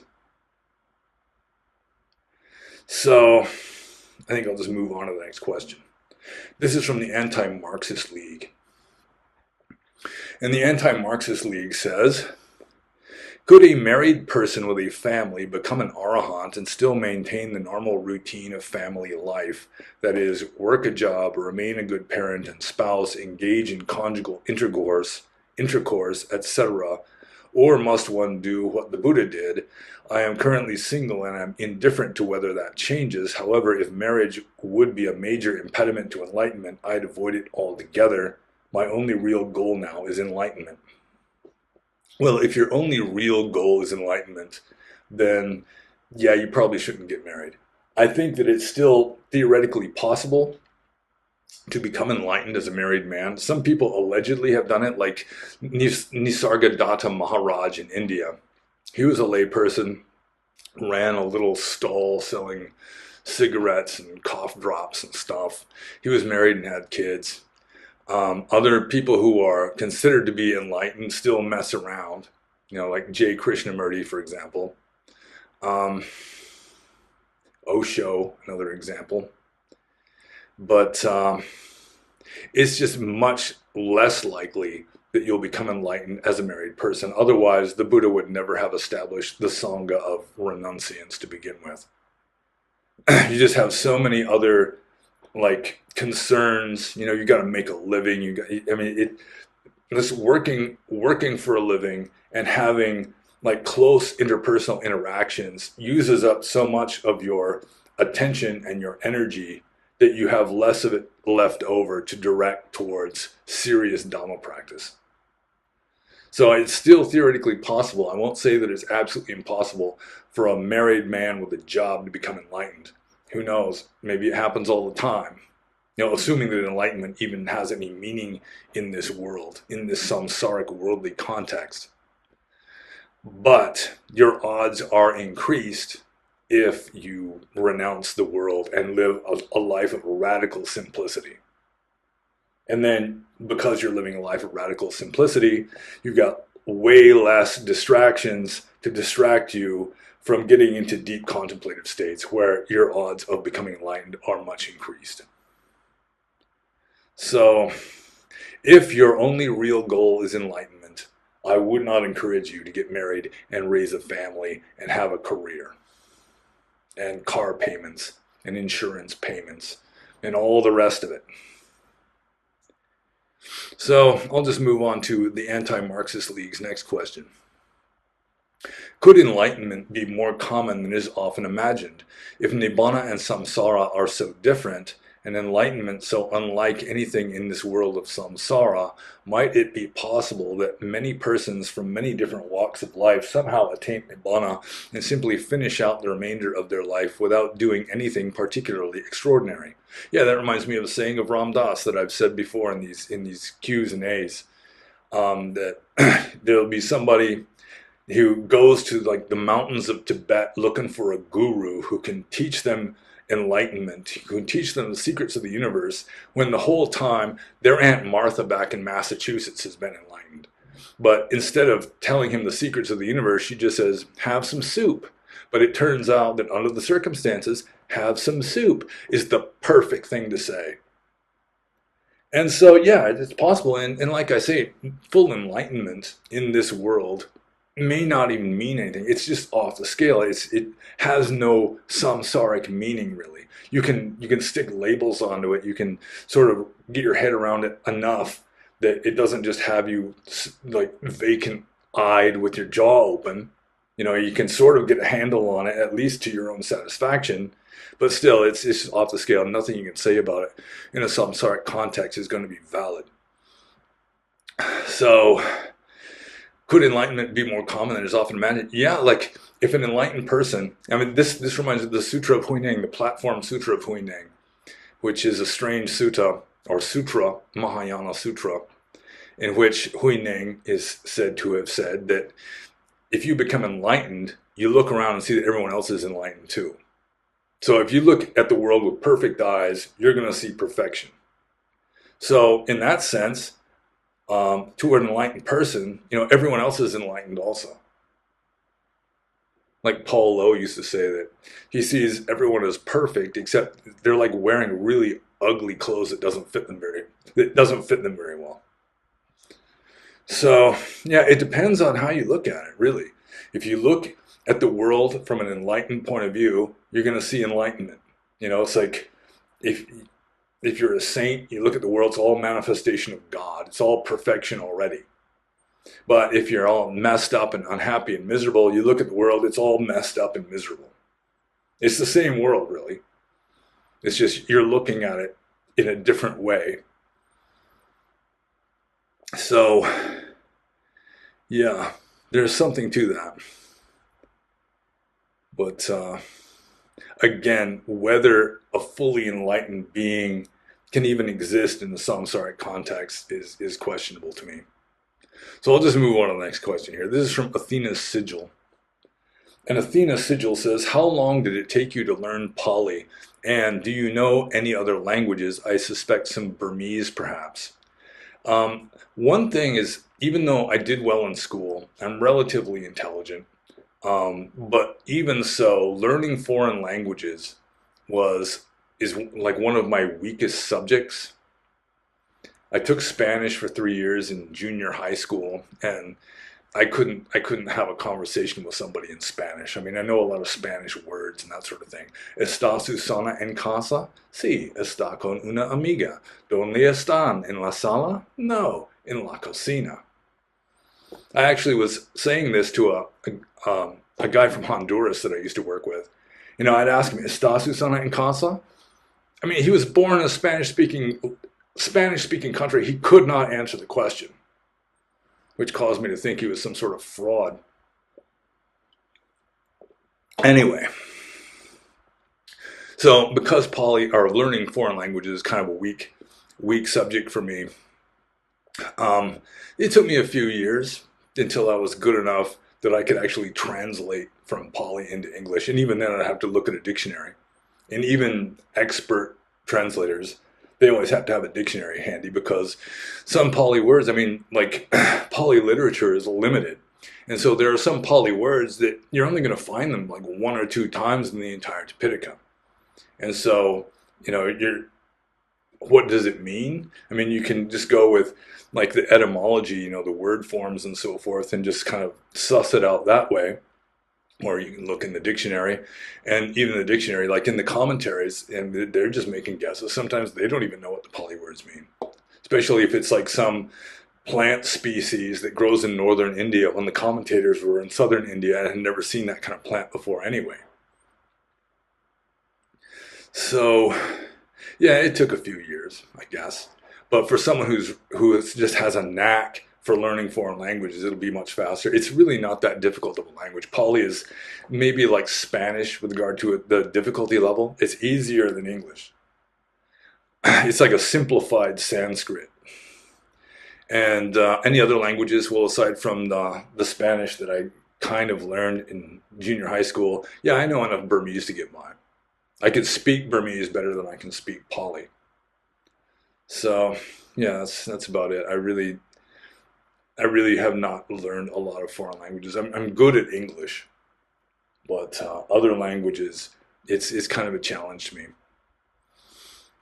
So I think I'll just move on to the next question. This is from the Anti-Marxist League. And the Anti-Marxist League says, could a married person with a family become an arahant and still maintain the normal routine of family life? That is, work a job, remain a good parent and spouse, engage in conjugal intercourse, etc. Or must one do what the Buddha did? I am currently single and I'm indifferent to whether that changes. However, if marriage would be a major impediment to enlightenment, I'd avoid it altogether. My only real goal now is enlightenment. Well, if your only real goal is enlightenment, then yeah, you probably shouldn't get married. I think that it's still theoretically possible to become enlightened as a married man. Some people allegedly have done it, like Nisargadatta Maharaj in India. He was a layperson, ran a little stall selling cigarettes and cough drops and stuff. He was married and had kids. Other people who are considered to be enlightened still mess around, like J. Krishnamurti, for example. Osho, another example. But it's just much less likely that you'll become enlightened as a married person. Otherwise, the Buddha would never have established the Sangha of renunciants to begin with. You just have so many other like concerns. You got to make a living. This working for a living and having like close interpersonal interactions uses up so much of your attention and your energy that you have less of it left over to direct towards serious Dhamma practice. So it's still theoretically possible. I won't say that it's absolutely impossible for a married man with a job to become enlightened. Who knows? Maybe it happens all the time. Assuming that enlightenment even has any meaning in this world, in this samsaric worldly context. But your odds are increased if you renounce the world and live a life of radical simplicity. And then because you're living a life of radical simplicity, you've got way less distractions to distract you from getting into deep contemplative states where your odds of becoming enlightened are much increased. So if your only real goal is enlightenment, I would not encourage you to get married and raise a family and have a career and car payments and insurance payments and all the rest of it. So I'll just move on to the Anti-Marxist League's next question. Could enlightenment be more common than is often imagined? If Nibbana and Samsara are so different, and enlightenment so unlike anything in this world of samsara, might it be possible that many persons from many different walks of life somehow attain Nibbana and simply finish out the remainder of their life without doing anything particularly extraordinary? Yeah, that reminds me of a saying of Ram Dass that I've said before in these Q's and A's, that there'll be somebody who goes to like the mountains of Tibet looking for a guru who can teach them enlightenment, who can teach them the secrets of the universe, when the whole time their Aunt Martha back in Massachusetts has been enlightened. But instead of telling him the secrets of the universe, she just says, have some soup. But it turns out that under the circumstances, have some soup is the perfect thing to say. And so, yeah, it's possible. And like I say, full enlightenment in this world may not even mean anything. It's just off the scale. It has no samsaric meaning, really. You can stick labels onto it. You can sort of get your head around it enough that it doesn't just have you like vacant-eyed with your jaw open. You can sort of get a handle on it, at least to your own satisfaction. But still, it's just off the scale. Nothing you can say about it in a samsaric context is going to be valid. So, could enlightenment be more common than is often imagined? Yeah, like if an enlightened person, this reminds me of the Sutra of Huineng, the Platform Sutra of Huineng, which is a strange sutta, or sutra, Mahayana sutra, in which Huineng is said to have said that if you become enlightened, you look around and see that everyone else is enlightened too. So if you look at the world with perfect eyes, you're going to see perfection. So in that sense, to an enlightened person, everyone else is enlightened also. Like Paul Lowe used to say that he sees everyone as perfect, except they're like wearing really ugly clothes that doesn't fit them very well. So yeah, it depends on how you look at it, really. If you look at the world from an enlightened point of view, you're going to see enlightenment. It's like if you're a saint, you look at the world, it's all manifestation of God. It's all perfection already. But if you're all messed up and unhappy and miserable, you look at the world, it's all messed up and miserable. It's the same world, really. It's just you're looking at it in a different way. So, yeah, there's something to that. But again, whether a fully enlightened being can even exist in the samsaric context is questionable to me. So I'll just move on to the next question here. This is from Athena's Sigil. And Athena's Sigil says, how long did it take you to learn Pali? And do you know any other languages? I suspect some Burmese, perhaps. One thing is, even though I did well in school, I'm relatively intelligent. But even so, learning foreign languages is like one of my weakest subjects. I took Spanish for 3 years in junior high school, and I couldn't have a conversation with somebody in Spanish. I mean, I know a lot of Spanish words and that sort of thing. ¿Está Susana en casa? Sí, está con una amiga. ¿Dónde están? ¿En la sala? No, en la cocina. I actually was saying this to a guy from Honduras that I used to work with. I'd ask him, ¿Está Susana en casa? I mean, he was born in a Spanish speaking country. He could not answer the question, which caused me to think he was some sort of fraud. Anyway, so because Pali or learning foreign languages is kind of a weak subject for me, um, it took me a few years until I was good enough that I could actually translate from Pali into English, and even then I'd have to look at a dictionary. And even expert translators, they always have to have a dictionary handy because some Pali words, I mean, like Pali literature is limited. And so there are some Pali words that you're only going to find them like one or two times in the entire Tipitaka. And so, what does it mean? I mean, you can just go with like the etymology, the word forms and so forth, and just kind of suss it out that way. Or you can look in the dictionary, and even the dictionary, like in the commentaries, and they're just making guesses. Sometimes they don't even know what the Pali words mean, especially if it's like some plant species that grows in northern India when the commentators were in southern India and had never seen that kind of plant before anyway. So, yeah, it took a few years, I guess. But for someone just has a knack for learning foreign languages, it'll be much faster. It's really not that difficult of a language. Pali is maybe like Spanish with regard to the difficulty level. It's easier than English. It's like a simplified Sanskrit. And any other languages, well, aside from the Spanish that I kind of learned in junior high school, yeah, I know enough Burmese to get by. I could speak Burmese better than I can speak Pali. So yeah, that's about it. I really have not learned a lot of foreign languages. I'm good at English, but other languages, it's kind of a challenge to me.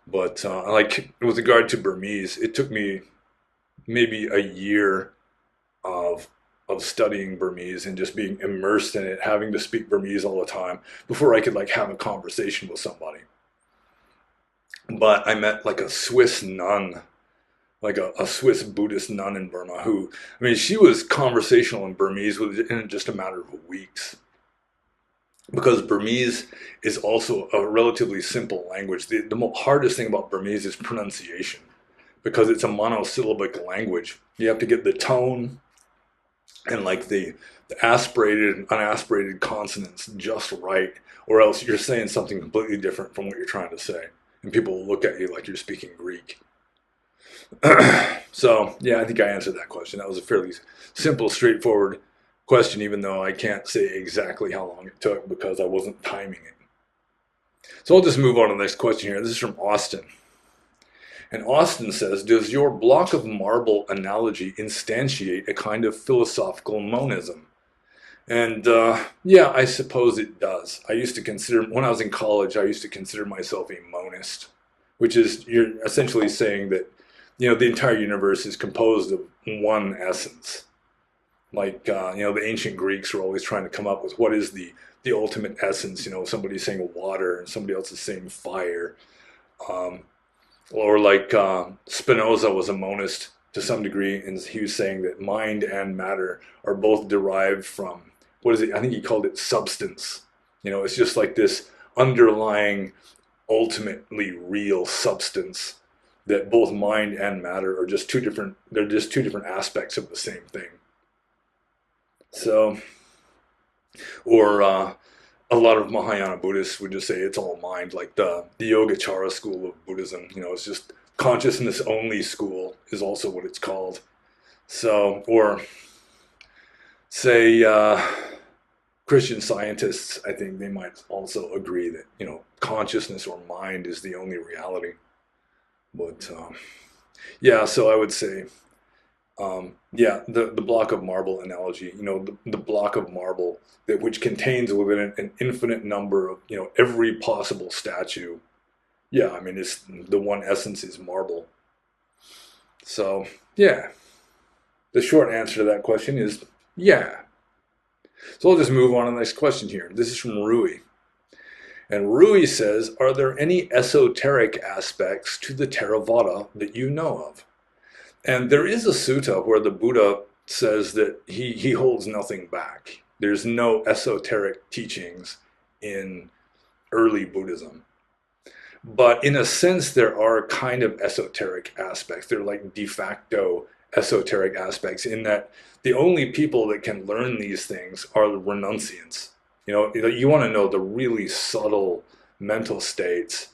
But like with regard to Burmese, it took me maybe a year of studying Burmese and just being immersed in it, having to speak Burmese all the time before I could like have a conversation with somebody. But I met like a Swiss nun, like a Swiss Buddhist nun in Burma who, I mean, she was conversational in Burmese within just a matter of weeks. Because Burmese is also a relatively simple language. The hardest thing about Burmese is pronunciation because it's a monosyllabic language. You have to get the tone and like the aspirated and unaspirated consonants just right, or else you're saying something completely different from what you're trying to say. And people will look at you like you're speaking Greek. So, yeah, I think I answered that question. That was a fairly simple, straightforward question, even though I can't say exactly how long it took because I wasn't timing it. So I'll just move on to the next question here. This is from Austin. And Austin says, does your block of marble analogy instantiate a kind of philosophical monism? And yeah, I suppose it does. When I was in college, I used to consider myself a monist, which is you're essentially saying that, the entire universe is composed of one essence. Like, the ancient Greeks were always trying to come up with what is the ultimate essence. Somebody's saying water and somebody else is saying fire. Um, or like Spinoza was a monist to some degree, and he was saying that mind and matter are both derived from, what is it? I think he called it substance. It's just like this underlying, ultimately real substance that both mind and matter are just two different. They're just two different aspects of the same thing. So, or a lot of Mahayana Buddhists would just say it's all mind, like the Yogacara school of Buddhism. It's just consciousness only school is also what it's called. So, or say Christian scientists, I think they might also agree that consciousness or mind is the only reality. But yeah, so I would say yeah, the block of marble analogy, the block of marble which contains within it an infinite number of, every possible statue. Yeah, I mean, it's the one essence is marble. So, yeah, the short answer to that question is yeah. So I'll just move on to the next question here. This is from Rui. And Rui says, are there any esoteric aspects to the Theravada that you know of? And there is a sutta where the Buddha says that he holds nothing back. There's no esoteric teachings in early Buddhism. But in a sense, there are kind of esoteric aspects. They're like de facto esoteric aspects in that the only people that can learn these things are the renunciants. You want to know the really subtle mental states.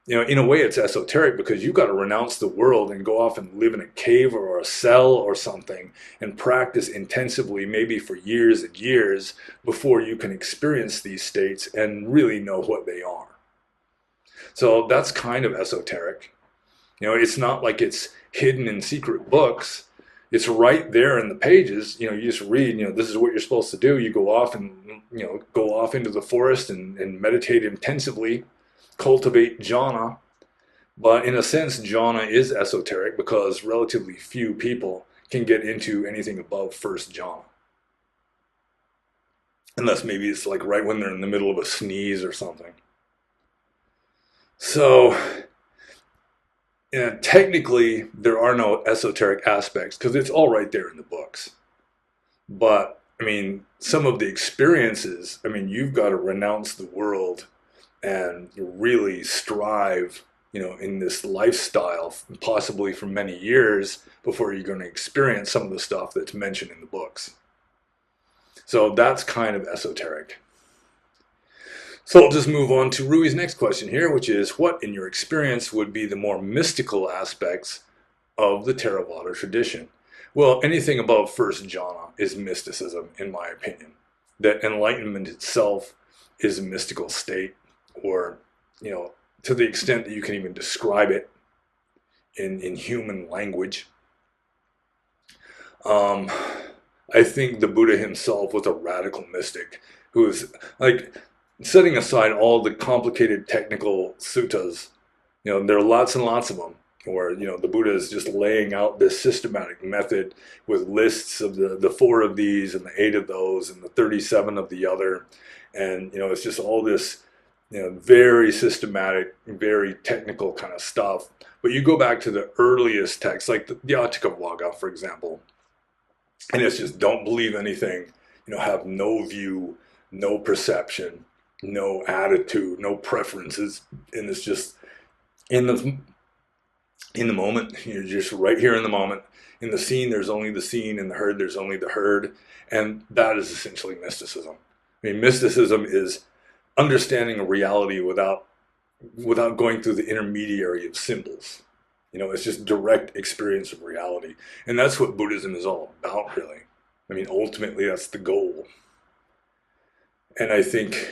In a way, it's esoteric because you've got to renounce the world and go off and live in a cave or a cell or something and practice intensively, maybe for years and years, before you can experience these states and really know what they are. So that's kind of esoteric. It's not like it's hidden in secret books. It's right there in the pages. You just read, this is what you're supposed to do. You go off and, go off into the forest and meditate intensively, cultivate jhana. But in a sense, jhana is esoteric because relatively few people can get into anything above first jhana. Unless maybe it's like right when they're in the middle of a sneeze or something. So, technically, there are no esoteric aspects because it's all right there in the books. But, some of the experiences, you've got to renounce the world and really strive, in this lifestyle, possibly for many years, before you're going to experience some of the stuff that's mentioned in the books. So that's kind of esoteric. So I'll just move on to Rui's next question here, which is, what, in your experience, would be the more mystical aspects of the Theravada tradition? Well, anything above first jhana is mysticism, in my opinion. That enlightenment itself is a mystical state, or, to the extent that you can even describe it in human language. I think the Buddha himself was a radical mystic who was like, setting aside all the complicated technical suttas, there are lots and lots of them where, the Buddha is just laying out this systematic method with lists of the 4 of these and the 8 of those and the 37 of the other. And, it's just all this, very systematic, very technical kind of stuff. But you go back to the earliest texts, like the Atthakavagga, for example, and it's just don't believe anything, have no view, no perception, no attitude, no preferences, and it's just in the moment. You're just right here in the moment. In the scene, there's only the scene. In the herd, there's only the herd, and that is essentially mysticism. Mysticism is understanding a reality without going through the intermediary of symbols. It's just direct experience of reality, and that's what Buddhism is all about, really. Ultimately, that's the goal. And I think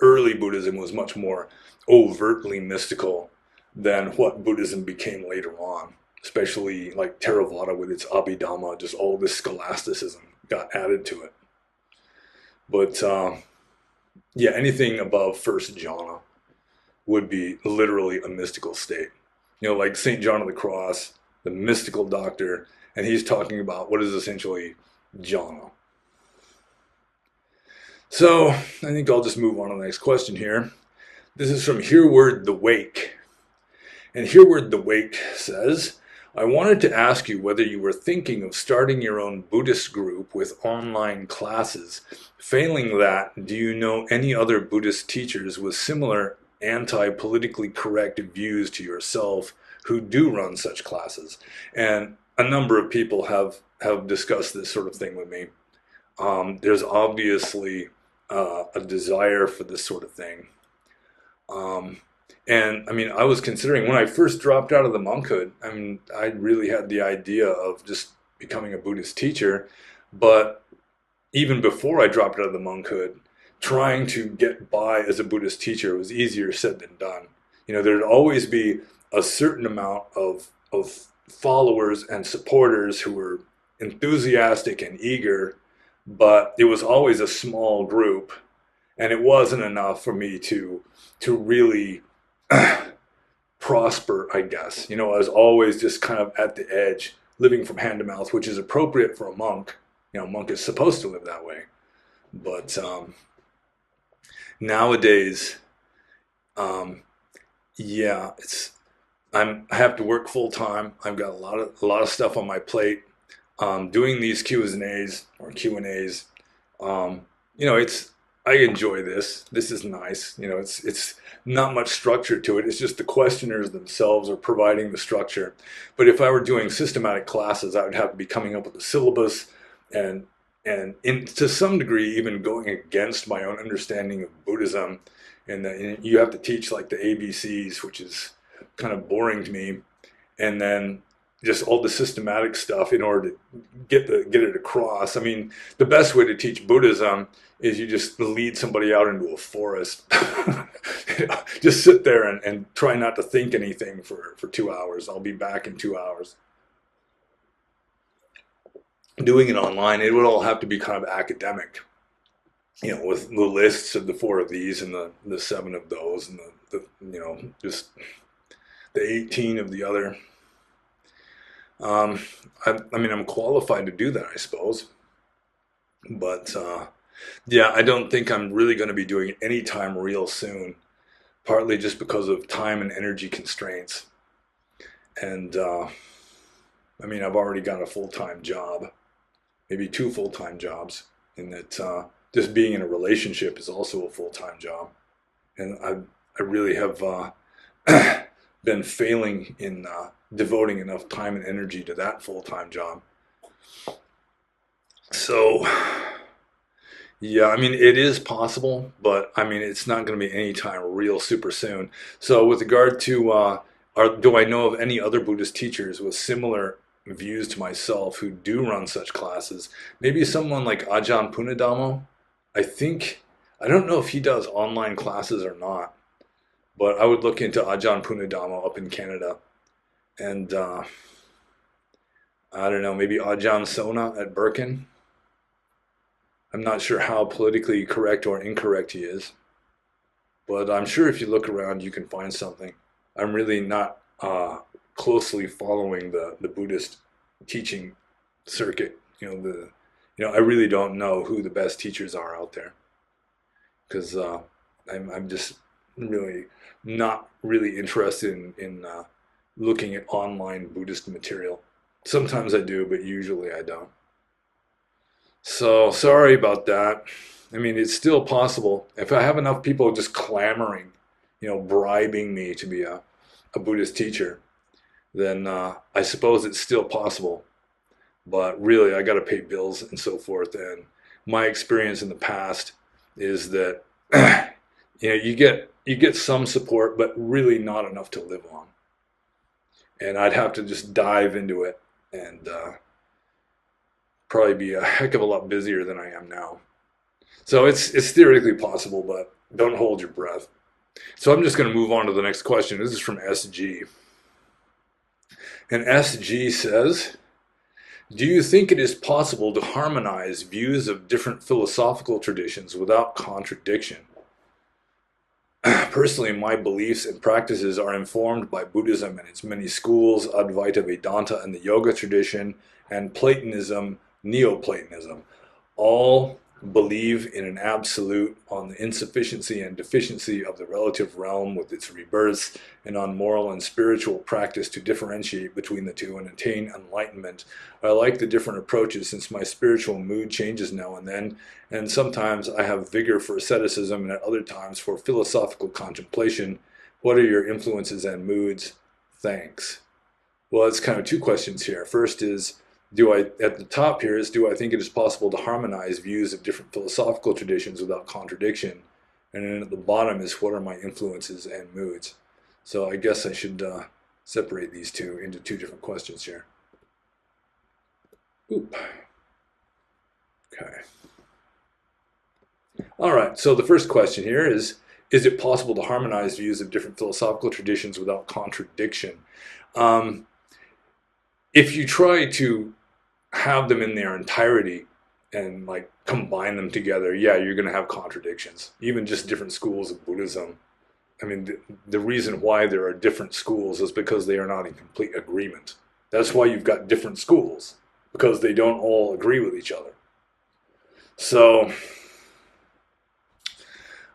early Buddhism was much more overtly mystical than what Buddhism became later on, especially like Theravada with its Abhidhamma, just all this scholasticism got added to it. But yeah, anything above first jhana would be literally a mystical state. Like St. John of the Cross, the mystical doctor, and he's talking about what is essentially jhana. So I think I'll just move on to the next question here. This is from Hereward the Wake. And Hereward the Wake says, I wanted to ask you whether you were thinking of starting your own Buddhist group with online classes. Failing that, do you know any other Buddhist teachers with similar anti-politically correct views to yourself who do run such classes? And a number of people have discussed this sort of thing with me. There's obviously a desire for this sort of thing. And I was considering when I first dropped out of the monkhood, I really had the idea of just becoming a Buddhist teacher. But even before I dropped out of the monkhood, trying to get by as a Buddhist teacher was easier said than done. There'd always be a certain amount of followers and supporters who were enthusiastic and eager, but it was always a small group, and it wasn't enough for me to really prosper, I guess. I was always just kind of at the edge, living from hand to mouth, which is appropriate for a monk. A monk is supposed to live that way. But nowadays, um, yeah, I have to work full time. I've got a lot of stuff on my plate. Doing these Q&As. Um, it's I enjoy this. This is nice. It's not much structure to it. It's just the questioners themselves are providing the structure. But if I were doing systematic classes, I would have to be coming up with a syllabus and to some degree even going against my own understanding of Buddhism. And you have to teach like the ABCs, which is kind of boring to me, and then just all the systematic stuff in order to get it across. I mean, the best way to teach Buddhism is you just lead somebody out into a forest. Just sit there and try not to think anything for 2 hours. I'll be back in 2 hours. Doing it online, it would all have to be kind of academic, with the lists of the four of these and the seven of those and just the 18 of the other. I mean, I'm qualified to do that, I suppose. But yeah, I don't think I'm really going to be doing it anytime real soon, partly just because of time and energy constraints. And I mean, I've already got a full-time job, maybe two full-time jobs, and that just being in a relationship is also a full-time job. And I really have been failing in devoting enough time and energy to that full-time job. So, yeah, I mean, it is possible, but I mean, it's not going to be anytime real super soon. So, with regard to, do I know of any other Buddhist teachers with similar views to myself who do run such classes? Maybe someone like Ajahn Punadamo. I think, I don't know if he does online classes or not, but I would look into Ajahn Punadamo up in Canada. And I don't know, maybe Ajahn Sona at Birkin. I'm not sure how politically correct or incorrect he is, but I'm sure if you look around, you can find something. I'm really not closely following the Buddhist teaching circuit. I really don't know who the best teachers are out there because I'm just really not really interested in looking at online Buddhist material. Sometimes I do, but usually I don't. So sorry about that. I mean, it's still possible. If I have enough people just clamoring, bribing me to be a Buddhist teacher, then I suppose it's still possible. But really, I got to pay bills and so forth. And my experience in the past is that you get some support, but really not enough to live on. And I'd have to just dive into it and probably be a heck of a lot busier than I am now. So it's theoretically possible, but don't hold your breath. So I'm just going to move on to the next question. This is from SG. And SG says, do you think it is possible to harmonize views of different philosophical traditions without contradiction? Personally, my beliefs and practices are informed by Buddhism and its many schools, Advaita Vedanta and the Yoga tradition, and Platonism, Neoplatonism. All believe in an absolute, on the insufficiency and deficiency of the relative realm with its rebirths, and on moral and spiritual practice to differentiate between the two and attain enlightenment. I like the different approaches since my spiritual mood changes now and sometimes I have vigor for asceticism and at other times for philosophical contemplation. What are your influences and moods? Thanks. Well, it's kind of two questions here. First is, at the top here is, do I think it is possible to harmonize views of different philosophical traditions without contradiction? And then at the bottom is, what are my influences and moods? So I guess I should separate these two into two different questions here. Oop. Okay. All right, so the first question here is it possible to harmonize views of different philosophical traditions without contradiction? If you try to have them in their entirety and like combine them together, yeah, you're going to have contradictions. Even just different schools of Buddhism, I mean, the reason why there are different schools is because they are not in complete agreement. That's why you've got different schools, because they don't all agree with each other. So,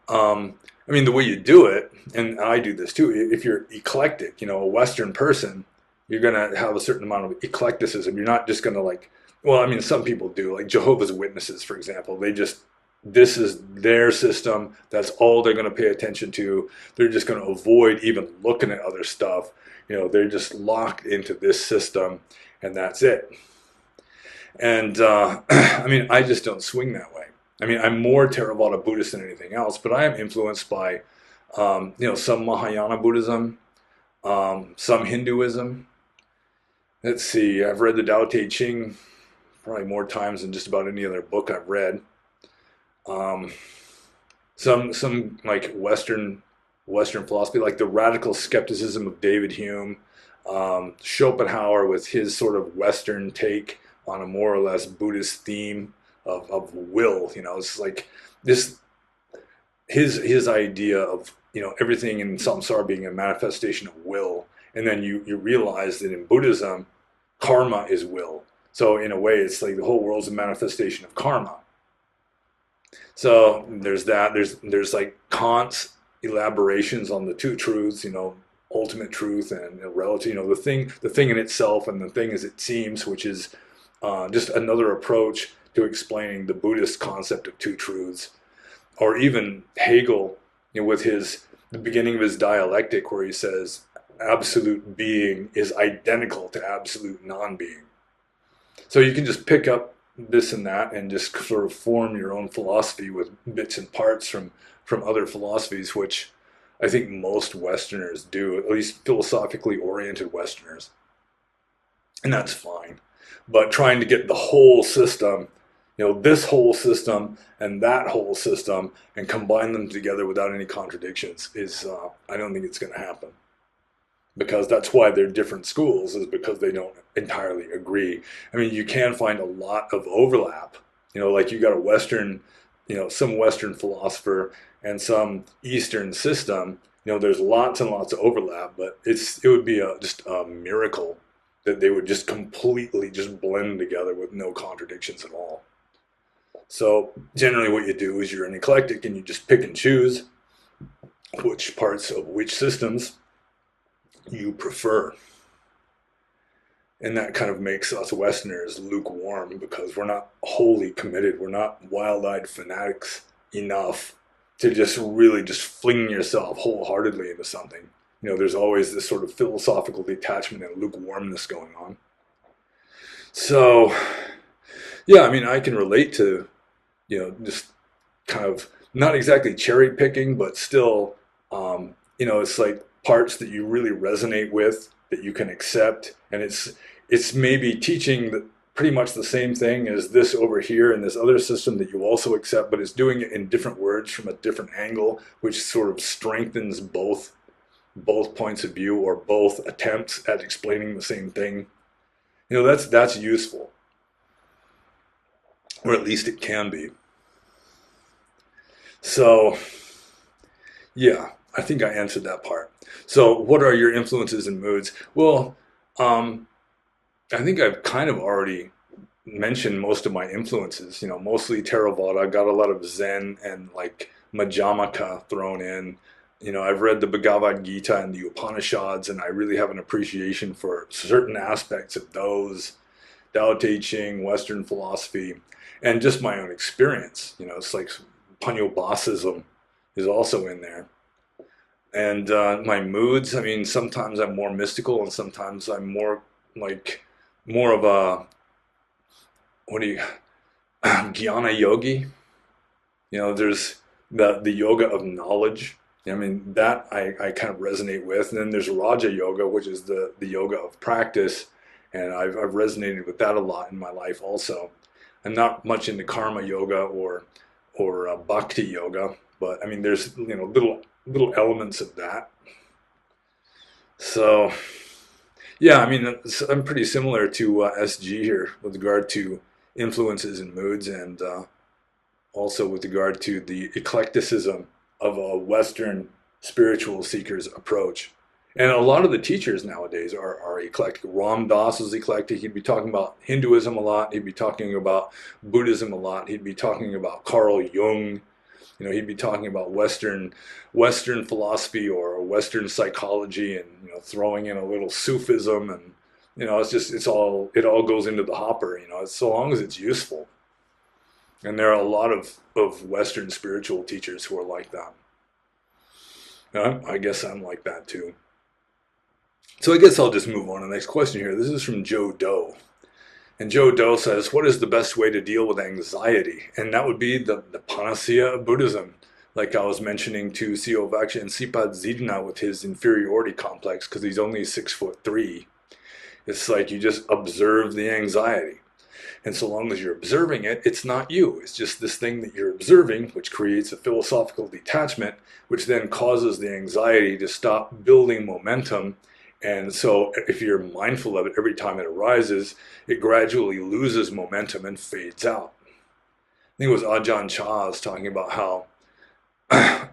I mean, the way you do it, and I do this too, if you're eclectic, a Western person, you're going to have a certain amount of eclecticism. You're not just going to like, well, I mean, some people do, like Jehovah's Witnesses, for example. This is their system. That's all they're going to pay attention to. They're just going to avoid even looking at other stuff. They're just locked into this system, and that's it. And I mean, I just don't swing that way. I mean, I'm more Theravada Buddhist than anything else, but I am influenced by, some Mahayana Buddhism, some Hinduism. Let's see, I've read the Tao Te Ching probably more times than just about any other book I've read. Um, some like Western philosophy, like the radical skepticism of David Hume, Schopenhauer with his sort of Western take on a more or less Buddhist theme of will. It's like this his idea of everything in samsara being a manifestation of will, and then you realize that in Buddhism, karma is will. So in a way, it's like the whole world's a manifestation of karma. So there's that. There's like Kant's elaborations on the two truths, ultimate truth and relative. The thing in itself and the thing as it seems, which is just another approach to explaining the Buddhist concept of two truths. Or even Hegel, with the beginning of his dialectic, where he says absolute being is identical to absolute non-being. So you can just pick up this and that and just sort of form your own philosophy with bits and parts from other philosophies, which I think most Westerners do, at least philosophically oriented Westerners. And that's fine. But trying to get the whole system, this whole system and that whole system, and combine them together without any contradictions is, I don't think it's going to happen. Because that's why they're different schools, is because they don't entirely agree. I mean, you can find a lot of overlap. Like you got a Western, some Western philosopher and some Eastern system. There's lots and lots of overlap, but it would be just a miracle that they would just completely just blend together with no contradictions at all. So generally what you do is you're an eclectic and you just pick and choose which parts of which systems you prefer. And that kind of makes us Westerners lukewarm, because we're not wholly committed. We're not wild-eyed fanatics enough to just really just fling yourself wholeheartedly into something. There's always this sort of philosophical detachment and lukewarmness going on. So, yeah, I mean, I can relate to, just kind of not exactly cherry picking, but still, it's like parts that you really resonate with, that you can accept, and it's maybe teaching pretty much the same thing as this over here in this other system that you also accept, but it's doing it in different words from a different angle, which sort of strengthens both points of view, or both attempts at explaining the same thing. That's useful, or at least it can be. So, yeah, I think I answered that part. So, what are your influences and moods? Well, I think I've kind of already mentioned most of my influences. Mostly Theravada. Got a lot of Zen and like Madhyamaka thrown in. I've read the Bhagavad Gita and the Upanishads, and I really have an appreciation for certain aspects of those. Tao Te Ching, Western philosophy, and just my own experience. It's like Pannobhasism is also in there. And my moods, I mean, sometimes I'm more mystical, and sometimes I'm more of a, what do you, jnana yogi. There's the yoga of knowledge. I mean, that I kind of resonate with. And then there's Raja Yoga, which is the yoga of practice. And I've resonated with that a lot in my life also. I'm not much into karma yoga or bhakti yoga, but I mean, there's, little elements of that. So, yeah, I mean, I'm pretty similar to SG here with regard to influences and moods, and also with regard to the eclecticism of a Western spiritual seekers approach. And a lot of the teachers nowadays are eclectic. Ram Dass is eclectic. He'd be talking about Hinduism a lot. He'd be talking about Buddhism a lot. He'd be talking about Carl Jung. He'd be talking about Western philosophy or Western psychology, and throwing in a little Sufism, and it all goes into the hopper. So long as it's useful. And there are a lot of Western spiritual teachers who are like that. I guess I'm like that too. So I guess I'll just move on to the next question here. This is from Joe Doe. And Joe Doe says, what is the best way to deal with anxiety? And that would be the panacea of Buddhism. Like I was mentioning to Siavaksha and Sipad Zidna with his inferiority complex, because he's only 6'3". It's like you just observe the anxiety. And so long as you're observing it, it's not you. It's just this thing that you're observing, which creates a philosophical detachment, which then causes the anxiety to stop building momentum. And so if you're mindful of it every time it arises, it gradually loses momentum and fades out. I think it was Ajahn Chah was talking about how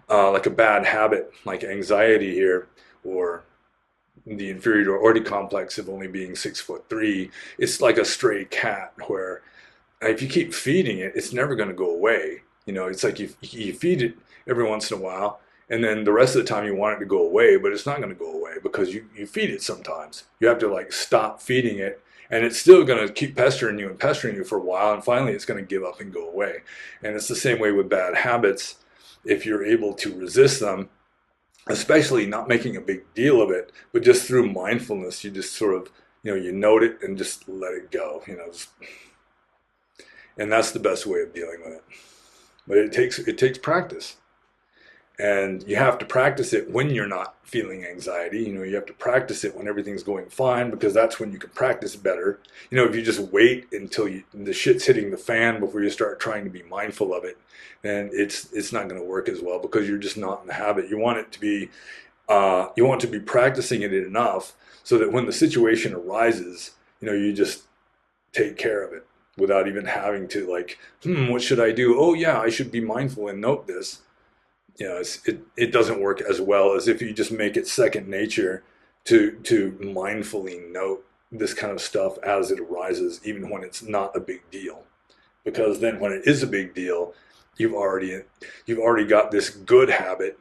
like a bad habit, like anxiety here, or the inferiority complex of only being 6'3", it's like a stray cat where if you keep feeding it, it's never going to go away. It's like you feed it every once in a while, and then the rest of the time you want it to go away, but it's not going to go away because you feed it sometimes. You have to like stop feeding it, and it's still going to keep pestering you for a while, and finally it's going to give up and go away. And it's the same way with bad habits. If you're able to resist them, especially not making a big deal of it, but just through mindfulness, you just sort of, you note it and just let it go, and that's the best way of dealing with it. But it takes practice, and you have to practice it when you're not feeling anxiety. You have to practice it when everything's going fine, because that's when you can practice better. If you just wait until the shit's hitting the fan before you start trying to be mindful of it, then it's not going to work as well, because you're just not in the habit. You want to be practicing it enough so that when the situation arises, you just take care of it without even having to like, what should I do? Oh yeah, I should be mindful and note this. It doesn't work as well as if you just make it second nature to mindfully note this kind of stuff as it arises, even when it's not a big deal. Because then when it is a big deal, you've already got this good habit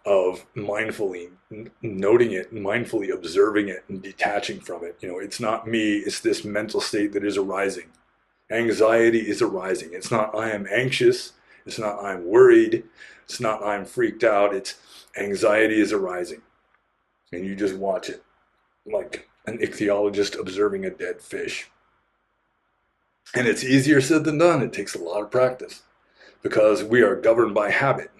of mindfully noting it, mindfully observing it, and detaching from it. It's not me, it's this mental state that is arising. Anxiety is arising. It's not I am anxious, it's not I'm worried, it's not I'm freaked out, it's anxiety is arising. And you just watch it like an ichthyologist observing a dead fish. And it's easier said than done. It takes a lot of practice, because we are governed by habit.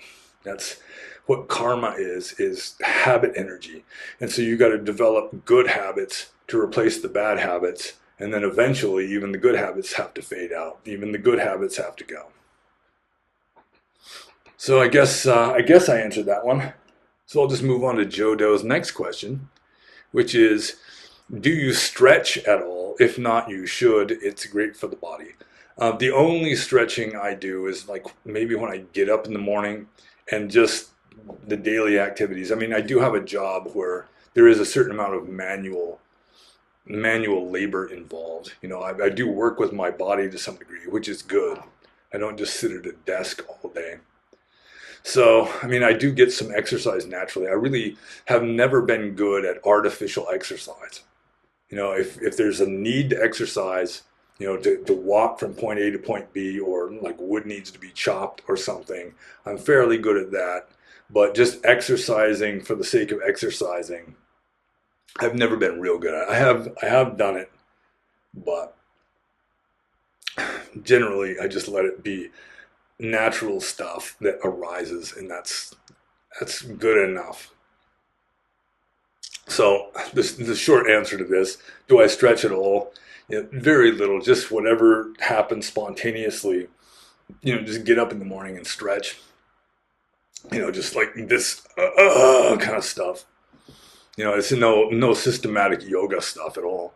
That's what karma is habit energy. And so you got to develop good habits to replace the bad habits, and then eventually even the good habits have to fade out. Even the good habits have to go. So I guess I answered that one. So I'll just move on to Joe Doe's next question, which is, do you stretch at all? If not, you should. It's great for the body. The only stretching I do is like maybe when I get up in the morning, and just the daily activities. I mean, I do have a job where there is a certain amount of manual labor involved. I do work with my body to some degree, which is good. I don't just sit at a desk all day. So, I mean, I do get some exercise naturally. I really have never been good at artificial exercise. If there's a need to exercise, to walk from point A to point B, or like wood needs to be chopped or something, I'm fairly good at that. But just exercising for the sake of exercising, I've never been real good at it. I have done it, but generally I just let it be natural stuff that arises, and that's good enough. So the short answer to this, do I stretch at all? Very little, just whatever happens spontaneously. Just get up in the morning and stretch. Just like this kind of stuff. It's no systematic yoga stuff at all.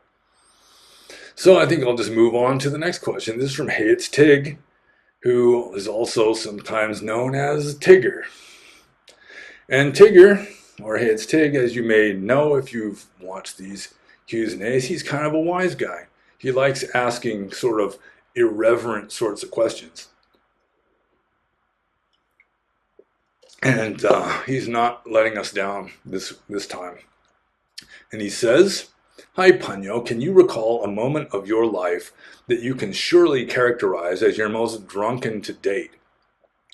So I think I'll just move on to the next question. This is from Hey It's Tig, who is also sometimes known as Tigger. And Tigger, or hey, it's Tig, as you may know if you've watched these Q&As, he's kind of a wise guy. He likes asking sort of irreverent sorts of questions. And he's not letting us down this time. And he says, "Hi, Panyo, can you recall a moment of your life that you can surely characterize as your most drunken to date?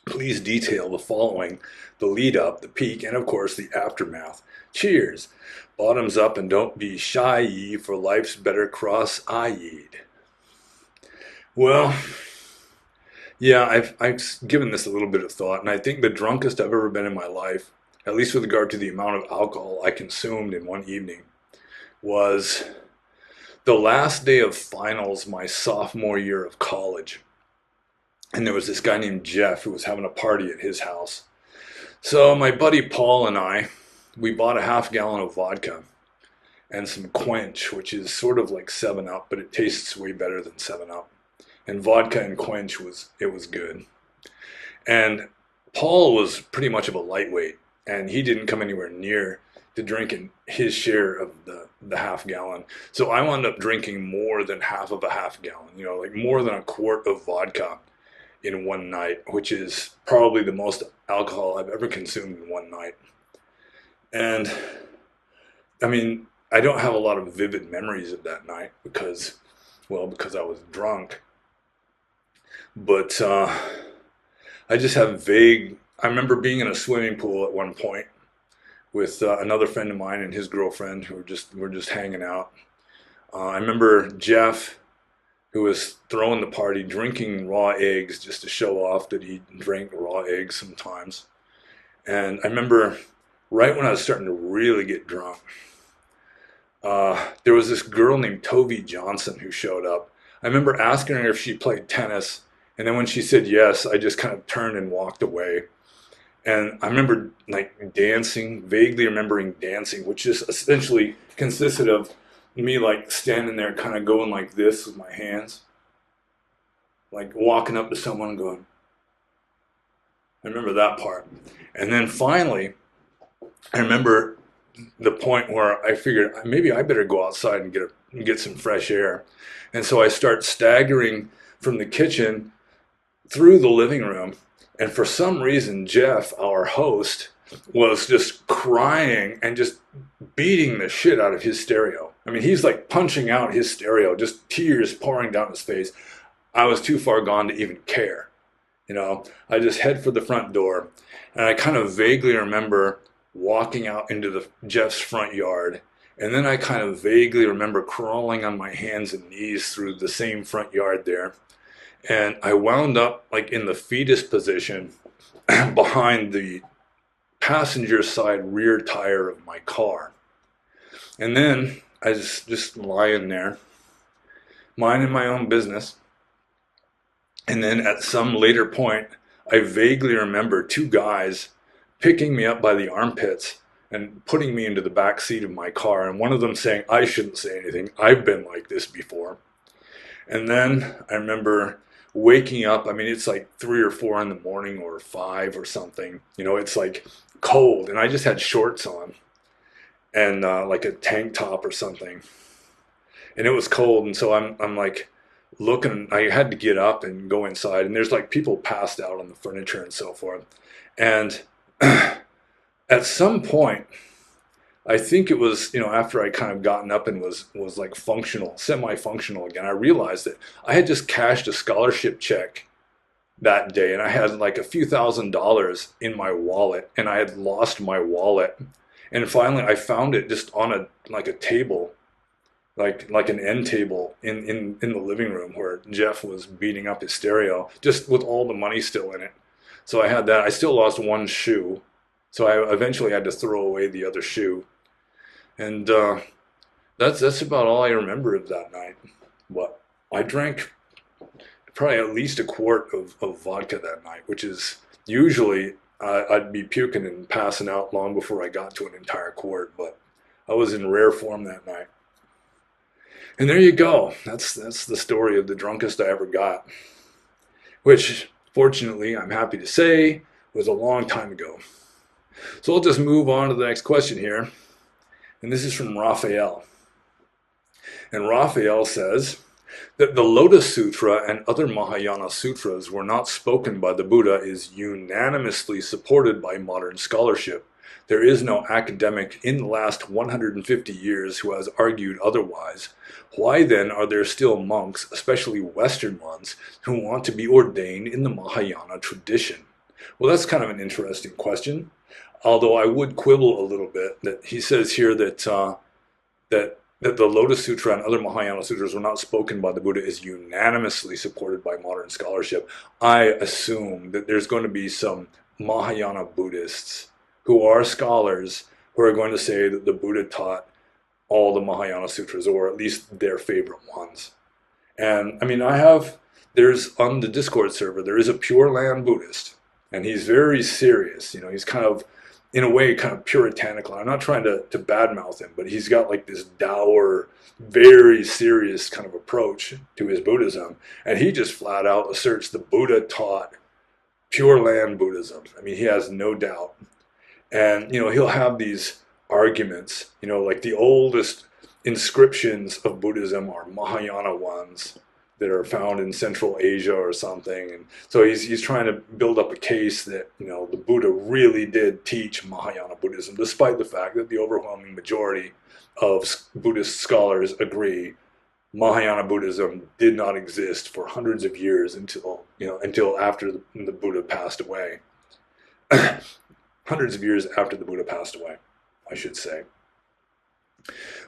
Please detail the following: the lead up, the peak, and of course the aftermath. Cheers. Bottoms up and don't be shy ye, for life's better cross-eyed." Well, yeah, I've given this a little bit of thought, and I think the drunkest I've ever been in my life, at least with regard to the amount of alcohol I consumed in one evening, was the last day of finals my sophomore year of college. And there was this guy named Jeff who was having a party at his house. So my buddy Paul and I, we bought a half-gallon of vodka and some quench, which is sort of like 7-Up, but it tastes way better than 7-Up. And vodka and quench was good. And Paul was pretty much of a lightweight, and he didn't come anywhere near to drinking his share of the half gallon. So I wound up drinking more than half of a half gallon, like more than a quart of vodka in one night, which is probably the most alcohol I've ever consumed in one night. And I mean, I don't have a lot of vivid memories of that night because I was drunk. But I just have I remember being in a swimming pool at one point with another friend of mine and his girlfriend who were just hanging out. I remember Jeff, who was throwing the party, drinking raw eggs just to show off that he drank raw eggs sometimes. And I remember right when I was starting to really get drunk, there was this girl named Tovey Johnson who showed up. I remember asking her if she played tennis, and then when she said yes, I just kind of turned and walked away. And I remember like dancing, vaguely remembering dancing, which just essentially consisted of me like standing there kind of going like this with my hands, like walking up to someone and going, I remember that part. And then finally, I remember the point where I figured maybe I better go outside and get some fresh air. And so I start staggering from the kitchen through the living room. And for some reason, Jeff, our host, was just crying and just beating the shit out of his stereo. I mean, he's like punching out his stereo, just tears pouring down his face. I was too far gone to even care. I just head for the front door, and I kind of vaguely remember walking out into Jeff's front yard, and then I kind of vaguely remember crawling on my hands and knees through the same front yard there, and I wound up like in the fetus position behind the passenger side rear tire of my car. And then I was just lying there, minding my own business. And then at some later point, I vaguely remember two guys picking me up by the armpits and putting me into the back seat of my car. And one of them saying, I shouldn't say anything. I've been like this before. And then I remember waking up. I mean, it's like 3 or 4 in the morning or 5 or something. It's like cold. And I just had shorts on and like a tank top or something. And it was cold. And so I'm like, looking, I had to get up and go inside, and there's like people passed out on the furniture and so forth. And at some point, I think it was, after I kind of gotten up and was like functional, semi-functional again, I realized that I had just cashed a scholarship check that day, and I had like a few $1,000s in my wallet, and I had lost my wallet. And finally I found it just on a table, like an end table in the living room where Jeff was beating up his stereo, just with all the money still in it. So I had that. I still lost one shoe, so I eventually had to throw away the other shoe. And that's about all I remember of that night. What I drank probably at least a quart of vodka that night, which is usually I'd be puking and passing out long before I got to an entire quart, but I was in rare form that night. And there you go. That's the story of the drunkest I ever got, which fortunately I'm happy to say was a long time ago. So I'll just move on to the next question here. And this is from Raphael. And Raphael says that the Lotus Sutra and other Mahayana sutras were not spoken by the Buddha is unanimously supported by modern scholarship. There is no academic in the last 150 years who has argued otherwise. Why then are there still monks, especially Western ones, who want to be ordained in the Mahayana tradition? Well, that's kind of an interesting question. Although I would quibble a little bit that he says here that the Lotus Sutra and other Mahayana sutras were not spoken by the Buddha is unanimously supported by modern scholarship. I assume that there's going to be some Mahayana Buddhists who are scholars who are going to say that the Buddha taught all the Mahayana sutras, or at least their favorite ones. And I mean, there's on the Discord server, there is a Pure Land Buddhist, and he's very serious. He's kind of, in a way, kind of puritanical. I'm not trying to badmouth him, but he's got like this dour, very serious kind of approach to his Buddhism. And he just flat out asserts the Buddha taught Pure Land Buddhism. I mean, he has no doubt. And, he'll have these arguments, like the oldest inscriptions of Buddhism are Mahayana ones that are found in Central Asia or something. And so he's trying to build up a case that, the Buddha really did teach Mahayana Buddhism, despite the fact that the overwhelming majority of Buddhist scholars agree Mahayana Buddhism did not exist for hundreds of years until after the Buddha passed away. Hundreds of years after the Buddha passed away, I should say.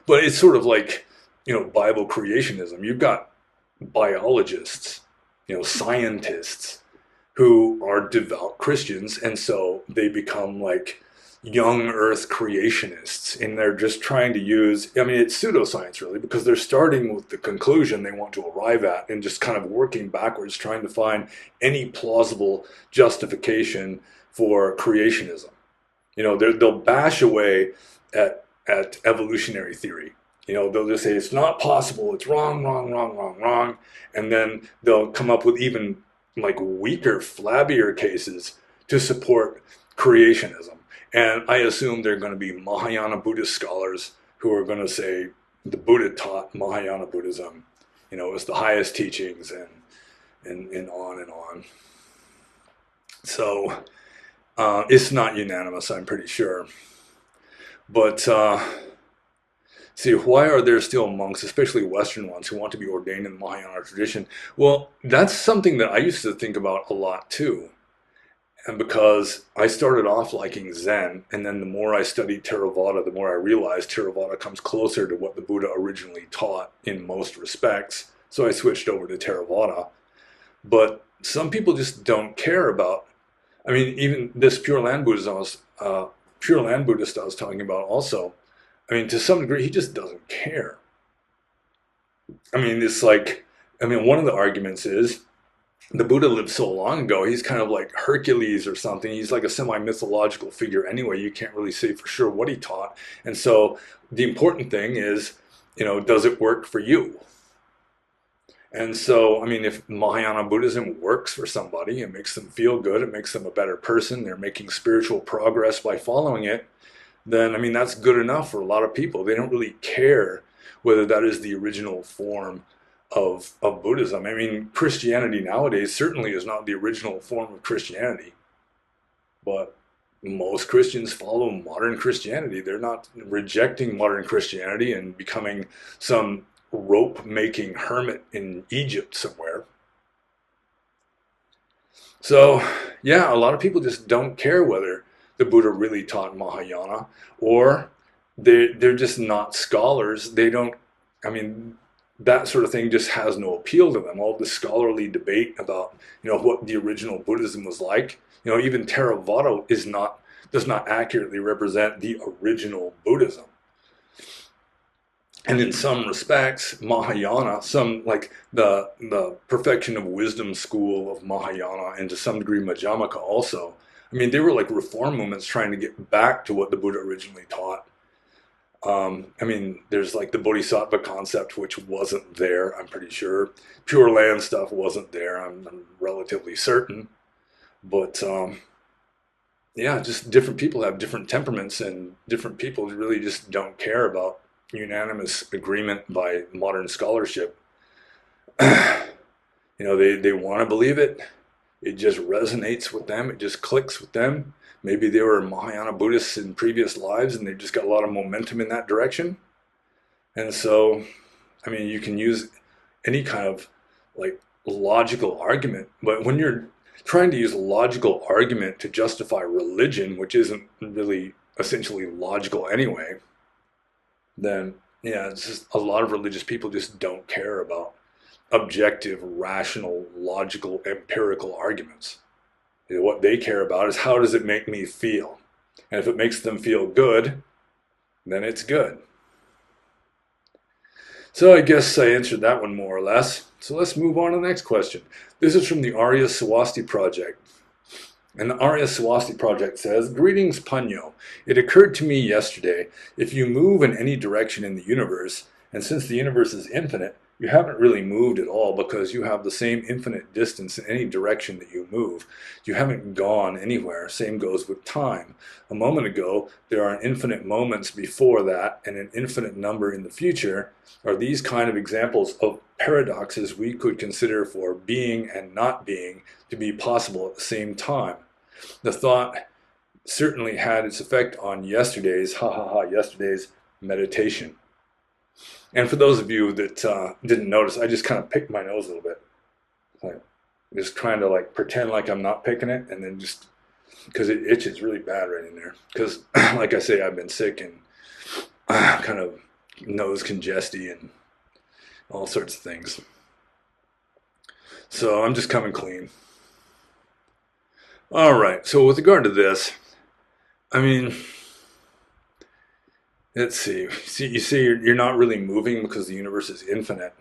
But it's sort of like, Bible creationism. You've got biologists, scientists who are devout Christians, and so they become like young earth creationists, and they're just trying to use, it's pseudoscience really, because they're starting with the conclusion they want to arrive at and just kind of working backwards, trying to find any plausible justification for creationism. They'll bash away at evolutionary theory. They'll just say it's not possible, it's wrong, wrong, wrong, wrong, wrong, and then they'll come up with even like weaker, flabbier cases to support creationism. And I assume they're going to be Mahayana Buddhist scholars who are going to say the Buddha taught Mahayana Buddhism, as the highest teachings, and on and on. So it's not unanimous, I'm pretty sure. But see, why are there still monks, especially Western ones, who want to be ordained in the Mahayana tradition? Well, that's something that I used to think about a lot too. And because I started off liking Zen, and then the more I studied Theravada, the more I realized Theravada comes closer to what the Buddha originally taught in most respects. So I switched over to Theravada. But some people just don't care about, even this Pure Land Buddhist I was talking about also, to some degree, he just doesn't care. It's like, one of the arguments is the Buddha lived so long ago, he's kind of like Hercules or something. He's like a semi-mythological figure anyway. You can't really say for sure what he taught. And so the important thing is, does it work for you? And so, if Mahayana Buddhism works for somebody, it makes them feel good, it makes them a better person, they're making spiritual progress by following it, then, that's good enough for a lot of people. They don't really care whether that is the original form of Buddhism. Christianity nowadays certainly is not the original form of Christianity, but most Christians follow modern Christianity. They're not rejecting modern Christianity and becoming some rope-making hermit in Egypt somewhere. So, yeah, a lot of people just don't care whether the Buddha really taught Mahayana, or they're just not scholars. They don't, that sort of thing just has no appeal to them. All the scholarly debate about, what the original Buddhism was like, even Theravada does not accurately represent the original Buddhism. And in some respects, Mahayana, like the perfection of wisdom school of Mahayana, and to some degree Madhyamaka also, they were like reform movements trying to get back to what the Buddha originally taught. There's like the Bodhisattva concept, which wasn't there, I'm pretty sure. Pure Land stuff wasn't there, I'm relatively certain. But yeah, just different people have different temperaments, and different people really just don't care about unanimous agreement by modern scholarship. They want to believe it. It just resonates with them. It just clicks with them. Maybe they were Mahayana Buddhists in previous lives and they've just got a lot of momentum in that direction. And so, I mean, you can use any kind of like logical argument, but when you're trying to use a logical argument to justify religion, which isn't really essentially logical anyway, then yeah, it's just a lot of religious people just don't care about objective, rational, logical, empirical arguments. What they care about is how does it make me feel? And if it makes them feel good, then it's good. So I guess I answered that one more or less. So let's move on to the next question. This is from the Arya Swasti Project. And the Arya Swasti Project says, "Greetings, Panyo. It occurred to me yesterday, if you move in any direction in the universe, and since the universe is infinite, you haven't really moved at all because you have the same infinite distance in any direction that you move. You haven't gone anywhere. Same goes with time. A moment ago, there are infinite moments before that and an infinite number in the future. Are these kind of examples of paradoxes we could consider for being and not being to be possible at the same time? The thought certainly had its effect on yesterday's meditation." And for those of you that didn't notice, I just kind of picked my nose a little bit, like just trying to like pretend like I'm not picking it, and then just because it itches really bad right in there. Because, like I say, I've been sick and kind of nose congesty and all sorts of things. So I'm just coming clean. All right. So with regard to this, I mean, let's see. You see, you're not really moving because the universe is infinite.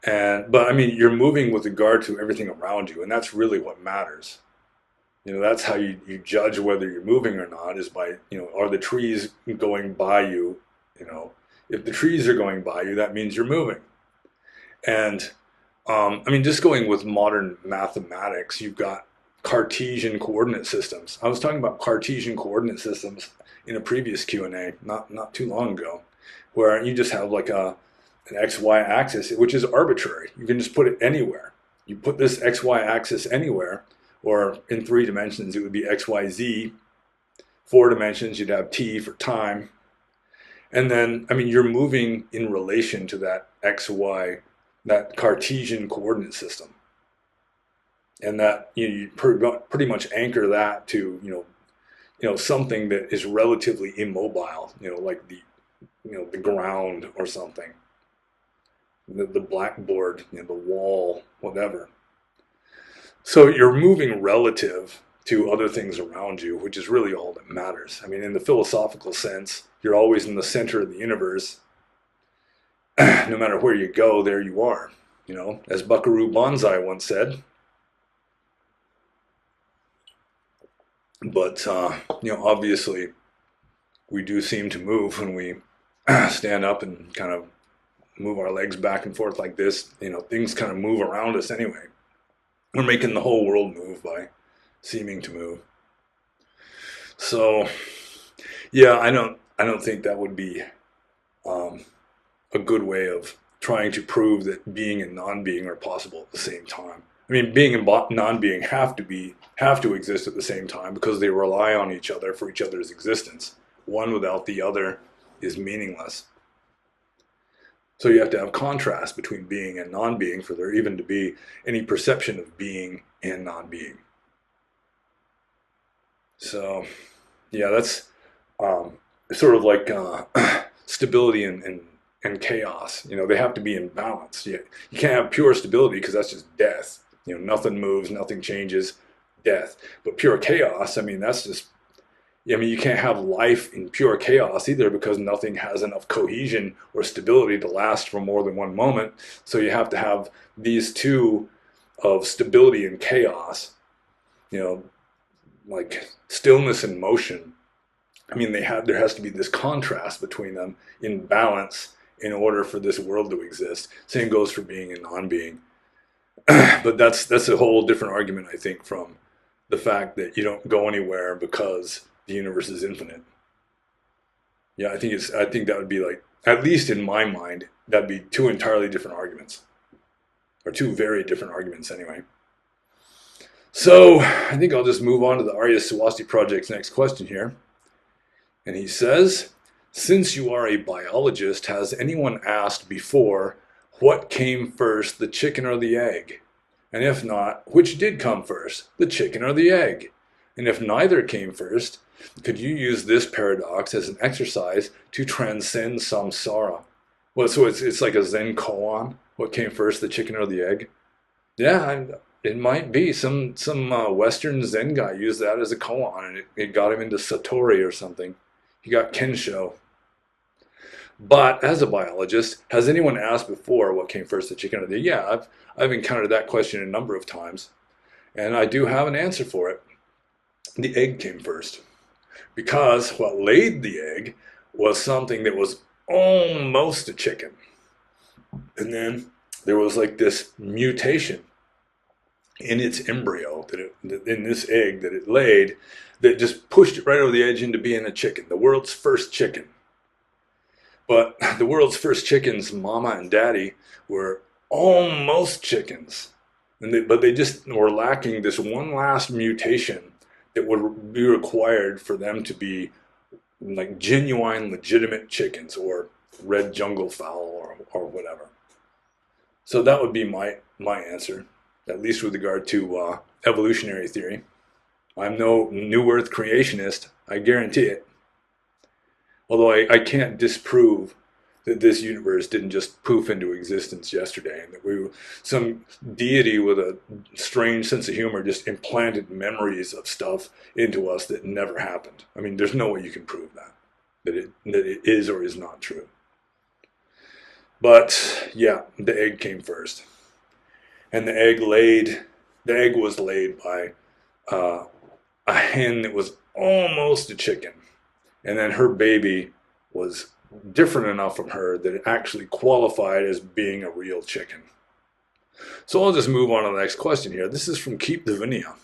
But I mean, you're moving with regard to everything around you, and that's really what matters. That's how you judge whether you're moving or not, is by, are the trees going by you? If the trees are going by you, that means you're moving. And I mean, just going with modern mathematics, you've got Cartesian coordinate systems. I was talking about Cartesian coordinate systems in a previous Q&A not too long ago, where you just have like an XY axis, which is arbitrary. You can just put it anywhere. You put this XY axis anywhere, or in 3 dimensions, it would be XYZ. 4 dimensions, you'd have T for time. And then, I mean, you're moving in relation to that XY, that Cartesian coordinate system. And that you pretty much anchor that to, something that is relatively immobile, like the ground or something, the blackboard, the wall, whatever. So you're moving relative to other things around you, which is really all that matters. I mean, in the philosophical sense, you're always in the center of the universe. No matter where you go, there you are. As Buckaroo Banzai once said. But obviously, we do seem to move when we stand up and kind of move our legs back and forth like this. Things kind of move around us anyway. We're making the whole world move by seeming to move. So, yeah, I don't think that would be a good way of trying to prove that being and non-being are possible at the same time. I mean, being and non-being have to exist at the same time because they rely on each other for each other's existence. One without the other is meaningless. So you have to have contrast between being and non-being for there even to be any perception of being and non-being. So, yeah, that's sort of like stability and chaos. They have to be in balance. You can't have pure stability because that's just death. Nothing moves, nothing changes, death. But pure chaos, I mean, that's just, you can't have life in pure chaos either because nothing has enough cohesion or stability to last for more than one moment. So you have to have these two of stability and chaos, like stillness and motion. I mean, there has to be this contrast between them in balance in order for this world to exist. Same goes for being and non-being. But that's a whole different argument, I think, from the fact that you don't go anywhere because the universe is infinite. Yeah, I think that would be like, at least in my mind, that'd be two entirely different arguments, or two very different arguments anyway. So I think I'll just move on to the Arya Swasti Project's next question here. And he says, since you are a biologist, has anyone asked before what came first, the chicken or the egg? And if not, which did come first, the chicken or the egg? And if neither came first, could you use this paradox as an exercise to transcend samsara? Well, so it's like a Zen koan. What came first, the chicken or the egg? Yeah, it might be. Some Western Zen guy used that as a koan, and it got him into Satori or something. He got Kensho. But as a biologist, has anyone asked before what came first, the chicken or the egg? Yeah, I've encountered that question a number of times, and I do have an answer for it. The egg came first, because what laid the egg was something that was almost a chicken. And then there was like this mutation in its embryo, in this egg that it laid, that just pushed it right over the edge into being a chicken, the world's first chicken. But the world's first chickens, mama and daddy, were almost chickens. But they just were lacking this one last mutation that would be required for them to be like genuine, legitimate chickens, or red jungle fowl, or whatever. So that would be my answer, at least with regard to evolutionary theory. I'm no New Earth creationist, I guarantee it. Although I can't disprove that this universe didn't just poof into existence yesterday, and that some deity with a strange sense of humor just implanted memories of stuff into us that never happened. I mean, there's no way you can prove that it is or is not true. But yeah, the egg came first, and the egg was laid by a hen that was almost a chicken. And then her baby was different enough from her that it actually qualified as being a real chicken. So I'll just move on to the next question here. This is from Keep Divinia.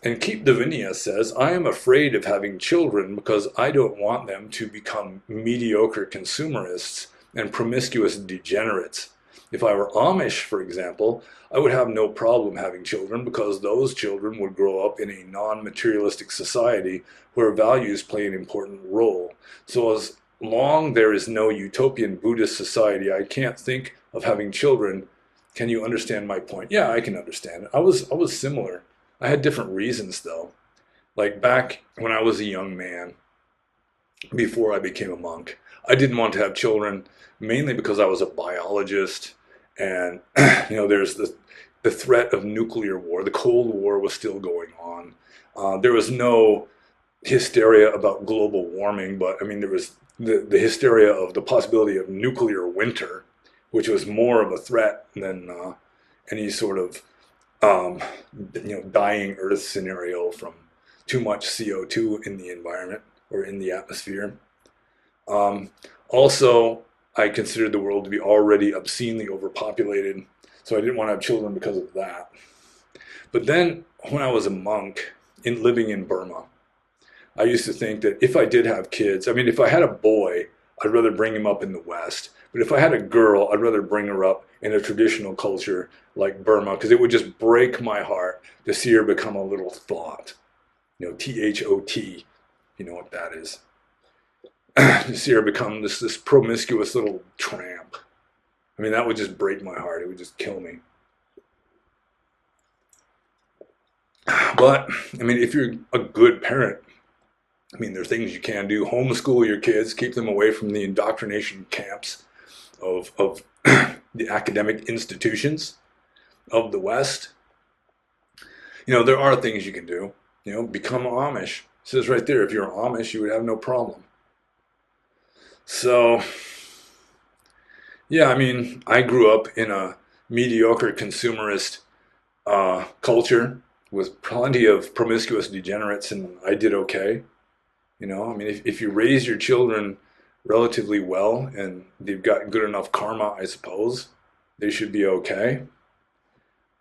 And Keep Divinia says, I am afraid of having children because I don't want them to become mediocre consumerists and promiscuous degenerates. If I were Amish, for example, I would have no problem having children because those children would grow up in a non-materialistic society where values play an important role. So as long there is no utopian Buddhist society, I can't think of having children. Can you understand my point? Yeah, I can understand it. I was similar. I had different reasons though. Like back when I was a young man, before I became a monk, I didn't want to have children mainly because I was a biologist, and there's the threat of nuclear war. The Cold War was still going on. There was no hysteria about global warming, but I mean there was the hysteria of the possibility of nuclear winter, which was more of a threat than any sort of dying Earth scenario from too much CO2 in the environment or in the atmosphere. Also, I considered the world to be already obscenely overpopulated, so I didn't want to have children because of that. But then, when I was a monk, living in Burma, I used to think that if I did have kids, I mean, if I had a boy, I'd rather bring him up in the West. But if I had a girl, I'd rather bring her up in a traditional culture like Burma, because it would just break my heart to see her become a little thought. Thot, you know what that is. To see her become this promiscuous little tramp. I mean, that would just break my heart. It would just kill me. But, I mean, if you're a good parent, I mean, there are things you can do. Homeschool your kids, keep them away from the indoctrination camps of the academic institutions of the West. There are things you can do. Become Amish. It says right there, if you're Amish, you would have no problem. So, yeah, I mean, I grew up in a mediocre consumerist culture with plenty of promiscuous degenerates, and I did okay. I mean, if you raise your children relatively well and they've got good enough karma, I suppose, they should be okay.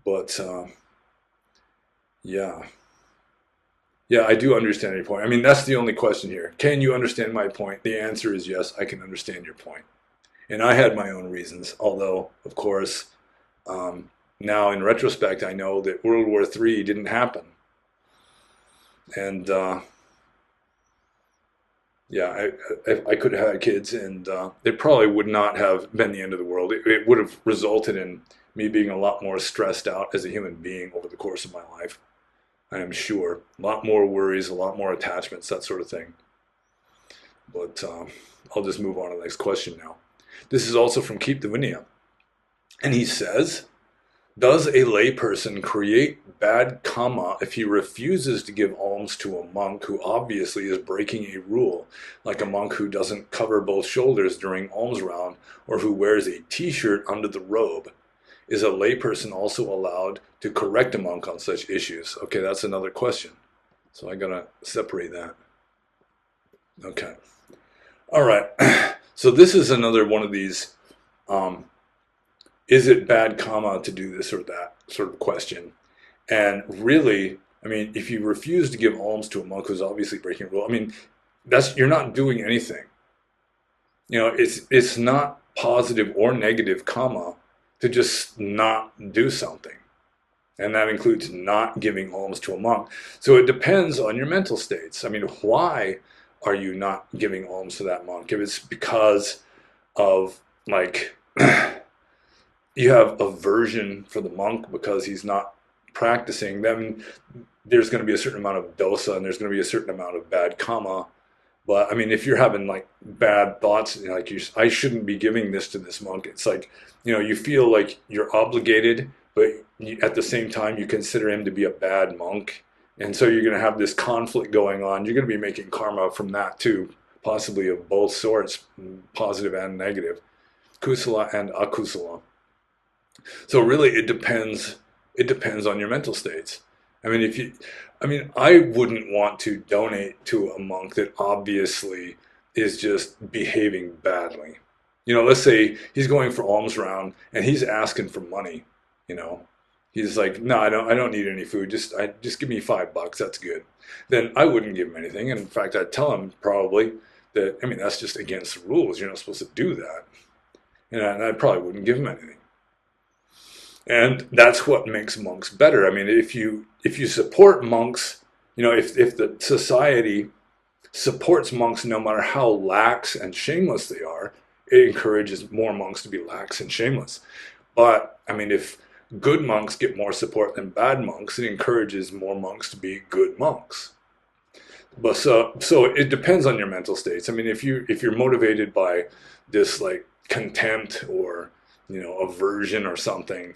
But, yeah. Yeah, I do understand your point. I mean, that's the only question here. Can you understand my point? The answer is yes, I can understand your point. And I had my own reasons, although, of course, um, now in retrospect, I know that World War III didn't happen. And yeah, I could have had kids, and it probably would not have been the end of the world. It would have resulted in me being a lot more stressed out as a human being over the course of my life. I am sure. A lot more worries, a lot more attachments, that sort of thing. But I'll just move on to the next question now. This is also from Keep the Vinaya. And he says, does a layperson create bad karma if he refuses to give alms to a monk who obviously is breaking a rule, like a monk who doesn't cover both shoulders during alms round or who wears a t-shirt under the robe? Is a layperson also allowed to correct a monk on such issues? Okay, that's another question. So I gotta separate that. Okay. All right. So this is another one of these, um, is it bad karma to do this or that sort of question? And really, I mean, if you refuse to give alms to a monk who's obviously breaking a rule, I mean, that's you're not doing anything. You know, it's not positive or negative karma to just not do something. And that includes not giving alms to a monk. So it depends on your mental states. I mean, why are you not giving alms to that monk? If it's because of like you have aversion for the monk because he's not practicing, then there's going to be a certain amount of dosa and there's going to be a certain amount of bad karma. But I mean, if you're having like bad thoughts, like I shouldn't be giving this to this monk, it's like, you feel like you're obligated, but at the same time, you consider him to be a bad monk. And so you're going to have this conflict going on. You're going to be making karma from that too, possibly of both sorts, positive and negative, kusala and akusala. So really, it depends. It depends on your mental states. I mean, I wouldn't want to donate to a monk that obviously is just behaving badly. Let's say he's going for alms round and he's asking for money. You know, he's like, no, I don't need any food. Just give me $5. That's good. Then I wouldn't give him anything. And in fact, I'd tell him probably that, I mean, that's just against the rules. You're not supposed to do that. And I probably wouldn't give him anything. And that's what makes monks better. I mean, if you support monks, if the society supports monks no matter how lax and shameless they are, it encourages more monks to be lax and shameless. But I mean, if good monks get more support than bad monks, it encourages more monks to be good monks. But so it depends on your mental states. I mean, if you're motivated by this like contempt or aversion or something,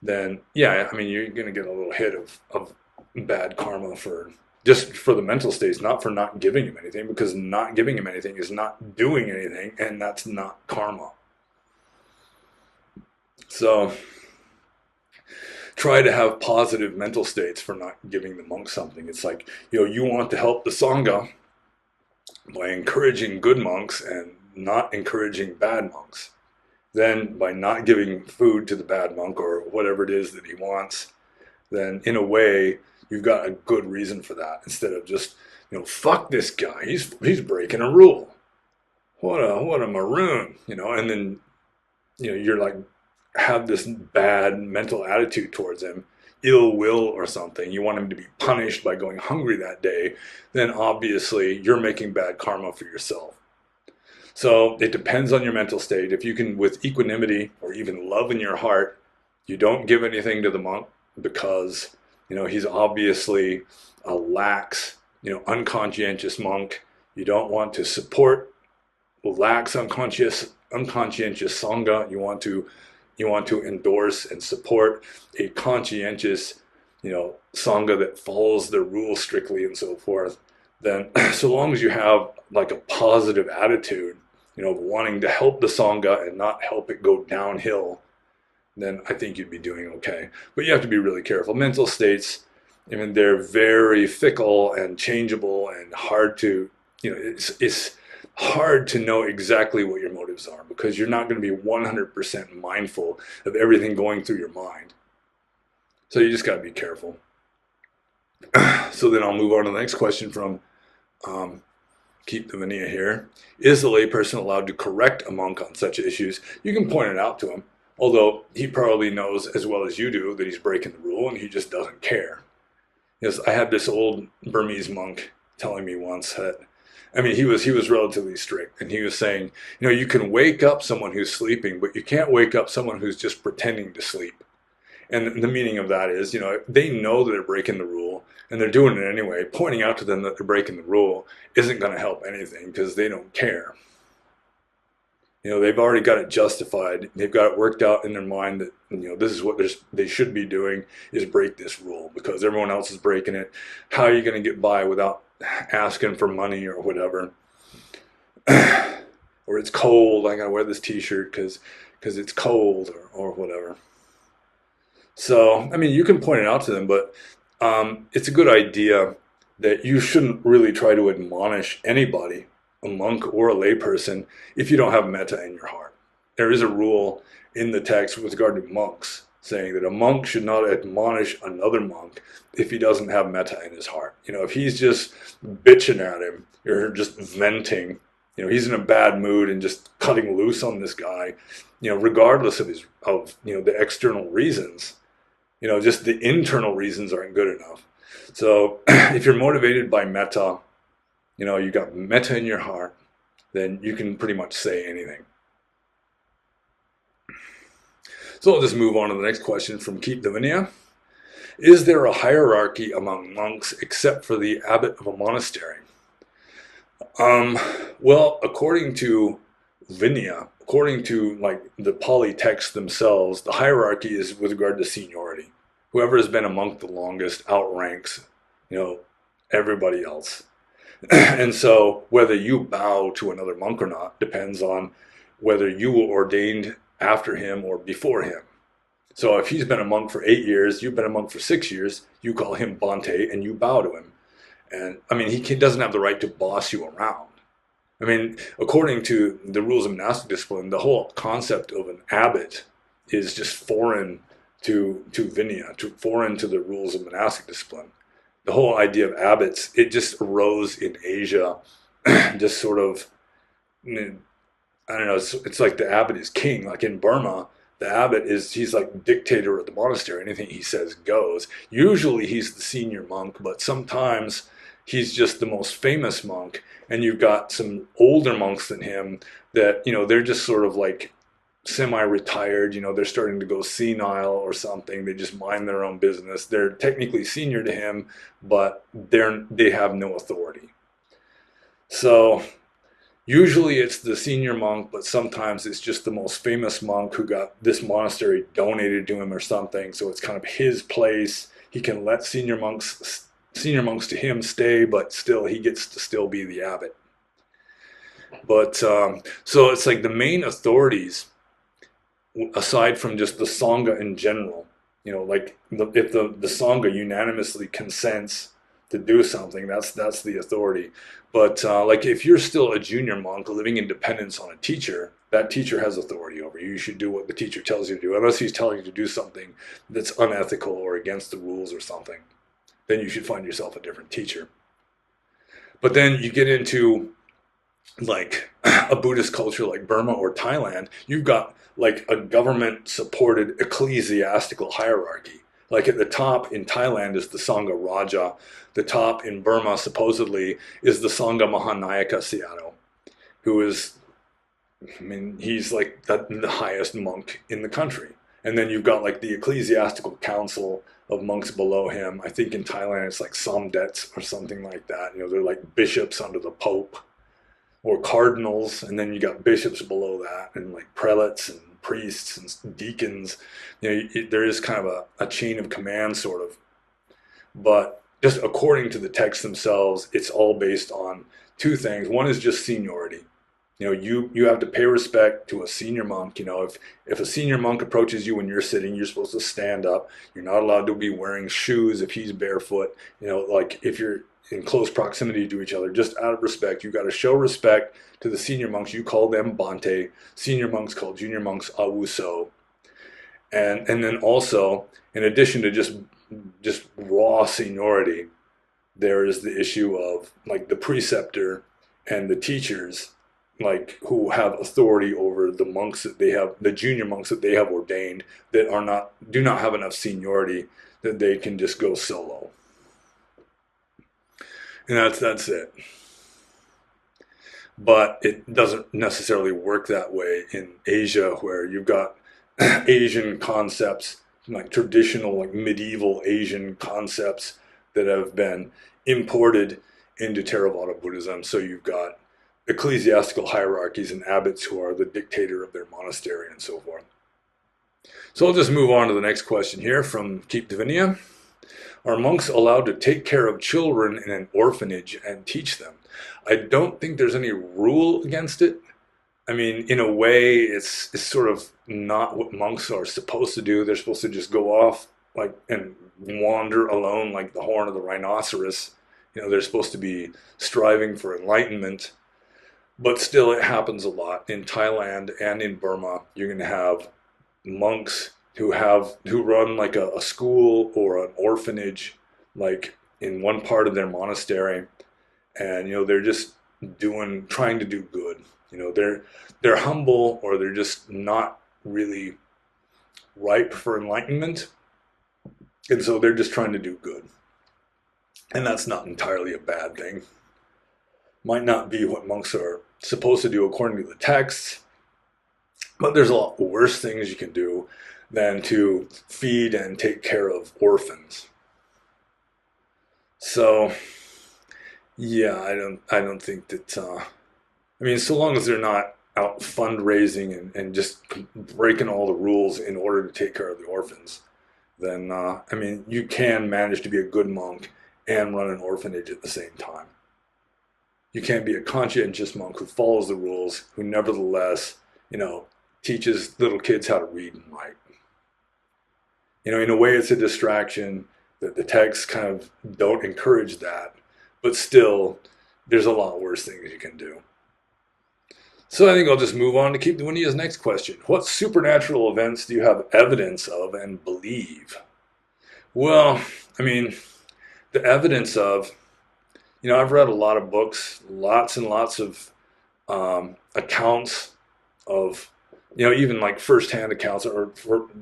then yeah, I mean you're gonna get a little hit of bad karma for just for the mental states, not for not giving him anything, because not giving him anything is not doing anything, and that's not karma. So try to have positive mental states for not giving the monk something. It's like, you want to help the Sangha by encouraging good monks and not encouraging bad monks. Then by not giving food to the bad monk or whatever it is that he wants, then in a way you've got a good reason for that instead of just, fuck this guy. He's breaking a rule. What a maroon, and then you're like have this bad mental attitude towards him, ill will or something. You want him to be punished by going hungry that day, then obviously you're making bad karma for yourself. So it depends on your mental state. If you can, with equanimity or even love in your heart, you don't give anything to the monk because, he's obviously a lax, unconscientious monk. You don't want to support lax, unconscientious sangha. You want to endorse and support a conscientious, sangha that follows the rules strictly and so forth. Then, so long as you have like a positive attitude, of wanting to help the sangha and not help it go downhill, then I think you'd be doing okay. But you have to be really careful. Mental states, I mean, they're very fickle and changeable and hard to, it's hard to know exactly what your motives are because you're not going to be 100% mindful of everything going through your mind. So you just got to be careful. So then I'll move on to the next question from Keep the Vinaya here. Is the layperson allowed to correct a monk on such issues? You can point it out to him, although he probably knows as well as you do that he's breaking the rule and he just doesn't care. Yes, I had this old Burmese monk telling me once that, I mean, he was relatively strict, and he was saying, you can wake up someone who's sleeping, but you can't wake up someone who's just pretending to sleep. And the meaning of that is, they know that they're breaking the rule and they're doing it anyway. Pointing out to them that they're breaking the rule isn't going to help anything because they don't care. They've already got it justified. They've got it worked out in their mind that, this is what they should be doing, is break this rule because everyone else is breaking it. How are you going to get by without asking for money or whatever? Or it's cold, I got to wear this t-shirt because it's cold or whatever. So, I mean, you can point it out to them, but it's a good idea that you shouldn't really try to admonish anybody, a monk or a layperson, if you don't have metta in your heart. There is a rule in the text with regard to monks saying that a monk should not admonish another monk if he doesn't have metta in his heart. If he's just bitching at him or just venting, he's in a bad mood and just cutting loose on this guy, regardless of the external reasons, just the internal reasons aren't good enough. So if you're motivated by metta, you got metta in your heart, then you can pretty much say anything. So I'll just move on to the next question from Keep Davinia. Is there a hierarchy among monks except for the abbot of a monastery? Well, according to Vinaya, according to like the Pali texts themselves, the hierarchy is with regard to seniority. Whoever has been a monk the longest outranks, everybody else. And so whether you bow to another monk or not depends on whether you were ordained after him or before him. So if he's been a monk for 8 years, you've been a monk for 6 years, you call him Bhante and you bow to him. And I mean, he doesn't have the right to boss you around. I mean, according to the rules of monastic discipline, the whole concept of an abbot is just foreign to Vinaya, foreign to the rules of monastic discipline. The whole idea of abbots, it just arose in Asia, just sort of, I don't know, it's like the abbot is king. Like in Burma, the abbot he's like dictator of the monastery. Anything he says goes. Usually he's the senior monk, but sometimes he's just the most famous monk. And you've got some older monks than him that, they're just sort of like semi-retired, they're starting to go senile or something. They just mind their own business. They're technically senior to him, but they have no authority. So usually it's the senior monk, but sometimes it's just the most famous monk who got this monastery donated to him or something. So it's kind of his place. He can let senior monks to him stay, but still he gets to still be the abbot. But so it's like the main authorities, aside from just the Sangha in general, like if the Sangha unanimously consents to do something, that's the authority. But like if you're still a junior monk living in dependence on a teacher, that teacher has authority over you. You should do what the teacher tells you to do, unless he's telling you to do something that's unethical or against the rules or something. Then you should find yourself a different teacher. But then you get into like a Buddhist culture like Burma or Thailand, you've got like a government supported ecclesiastical hierarchy. Like at the top in Thailand is the Sangha Raja. The top in Burma supposedly is the Sangha Mahanayaka Sayadaw, who is, I mean, he's like the highest monk in the country. And then you've got like the ecclesiastical council of monks below him. I think in Thailand it's like Samdets or something like that. They're like bishops under the Pope or cardinals, and then you got bishops below that, and like prelates and priests and deacons. There is kind of a chain of command sort of. But just according to the texts themselves, it's all based on two things. One is just seniority. You have to pay respect to a senior monk. If a senior monk approaches you when you're sitting, you're supposed to stand up. You're not allowed to be wearing shoes if he's barefoot. Like if you're in close proximity to each other, just out of respect, you got to show respect to the senior monks. You call them Bhante. Senior monks call junior monks Awuso. And then also, in addition to just just raw seniority, there is the issue of like the preceptor and the teachers, like who have authority over the monks that they have, the junior monks that they have ordained, that do not have enough seniority that they can just go solo. And that's it. But it doesn't necessarily work that way in Asia, where you've got Asian concepts, like traditional, like medieval Asian concepts that have been imported into Theravada Buddhism. So you've got ecclesiastical hierarchies and abbots who are the dictator of their monastery and so forth. So I'll just move on to the next question here from Keep Divinia. Are monks allowed to take care of children in an orphanage and teach them? I don't think there's any rule against it. I mean, in a way, it's sort of not what monks are supposed to do. They're supposed to just go off like and wander alone like the horn of the rhinoceros. You know, they're supposed to be striving for enlightenment. But still, it happens a lot in Thailand and in Burma. You're going to have monks who run like a school or an orphanage, like in one part of their monastery, and they're just trying to do good. They're humble, or they're just not really ripe for enlightenment, and so they're just trying to do good. And that's not entirely a bad thing. Might not be what monks are supposed to do according to the texts, but there's a lot worse things you can do than to feed and take care of orphans. So, yeah, I don't think that. I mean, so long as they're not out fundraising and just breaking all the rules in order to take care of the orphans, then I mean, you can manage to be a good monk and run an orphanage at the same time. You can't be a conscientious monk who follows the rules, who nevertheless, teaches little kids how to read and write. In a way, it's a distraction that the texts kind of don't encourage that, but still, there's a lot worse things you can do. So I think I'll just move on to Keep Dwinia's next question. What supernatural events do you have evidence of and believe? Well, I mean, the evidence of, I've read a lot of books, lots and lots of accounts of, even like first-hand accounts, or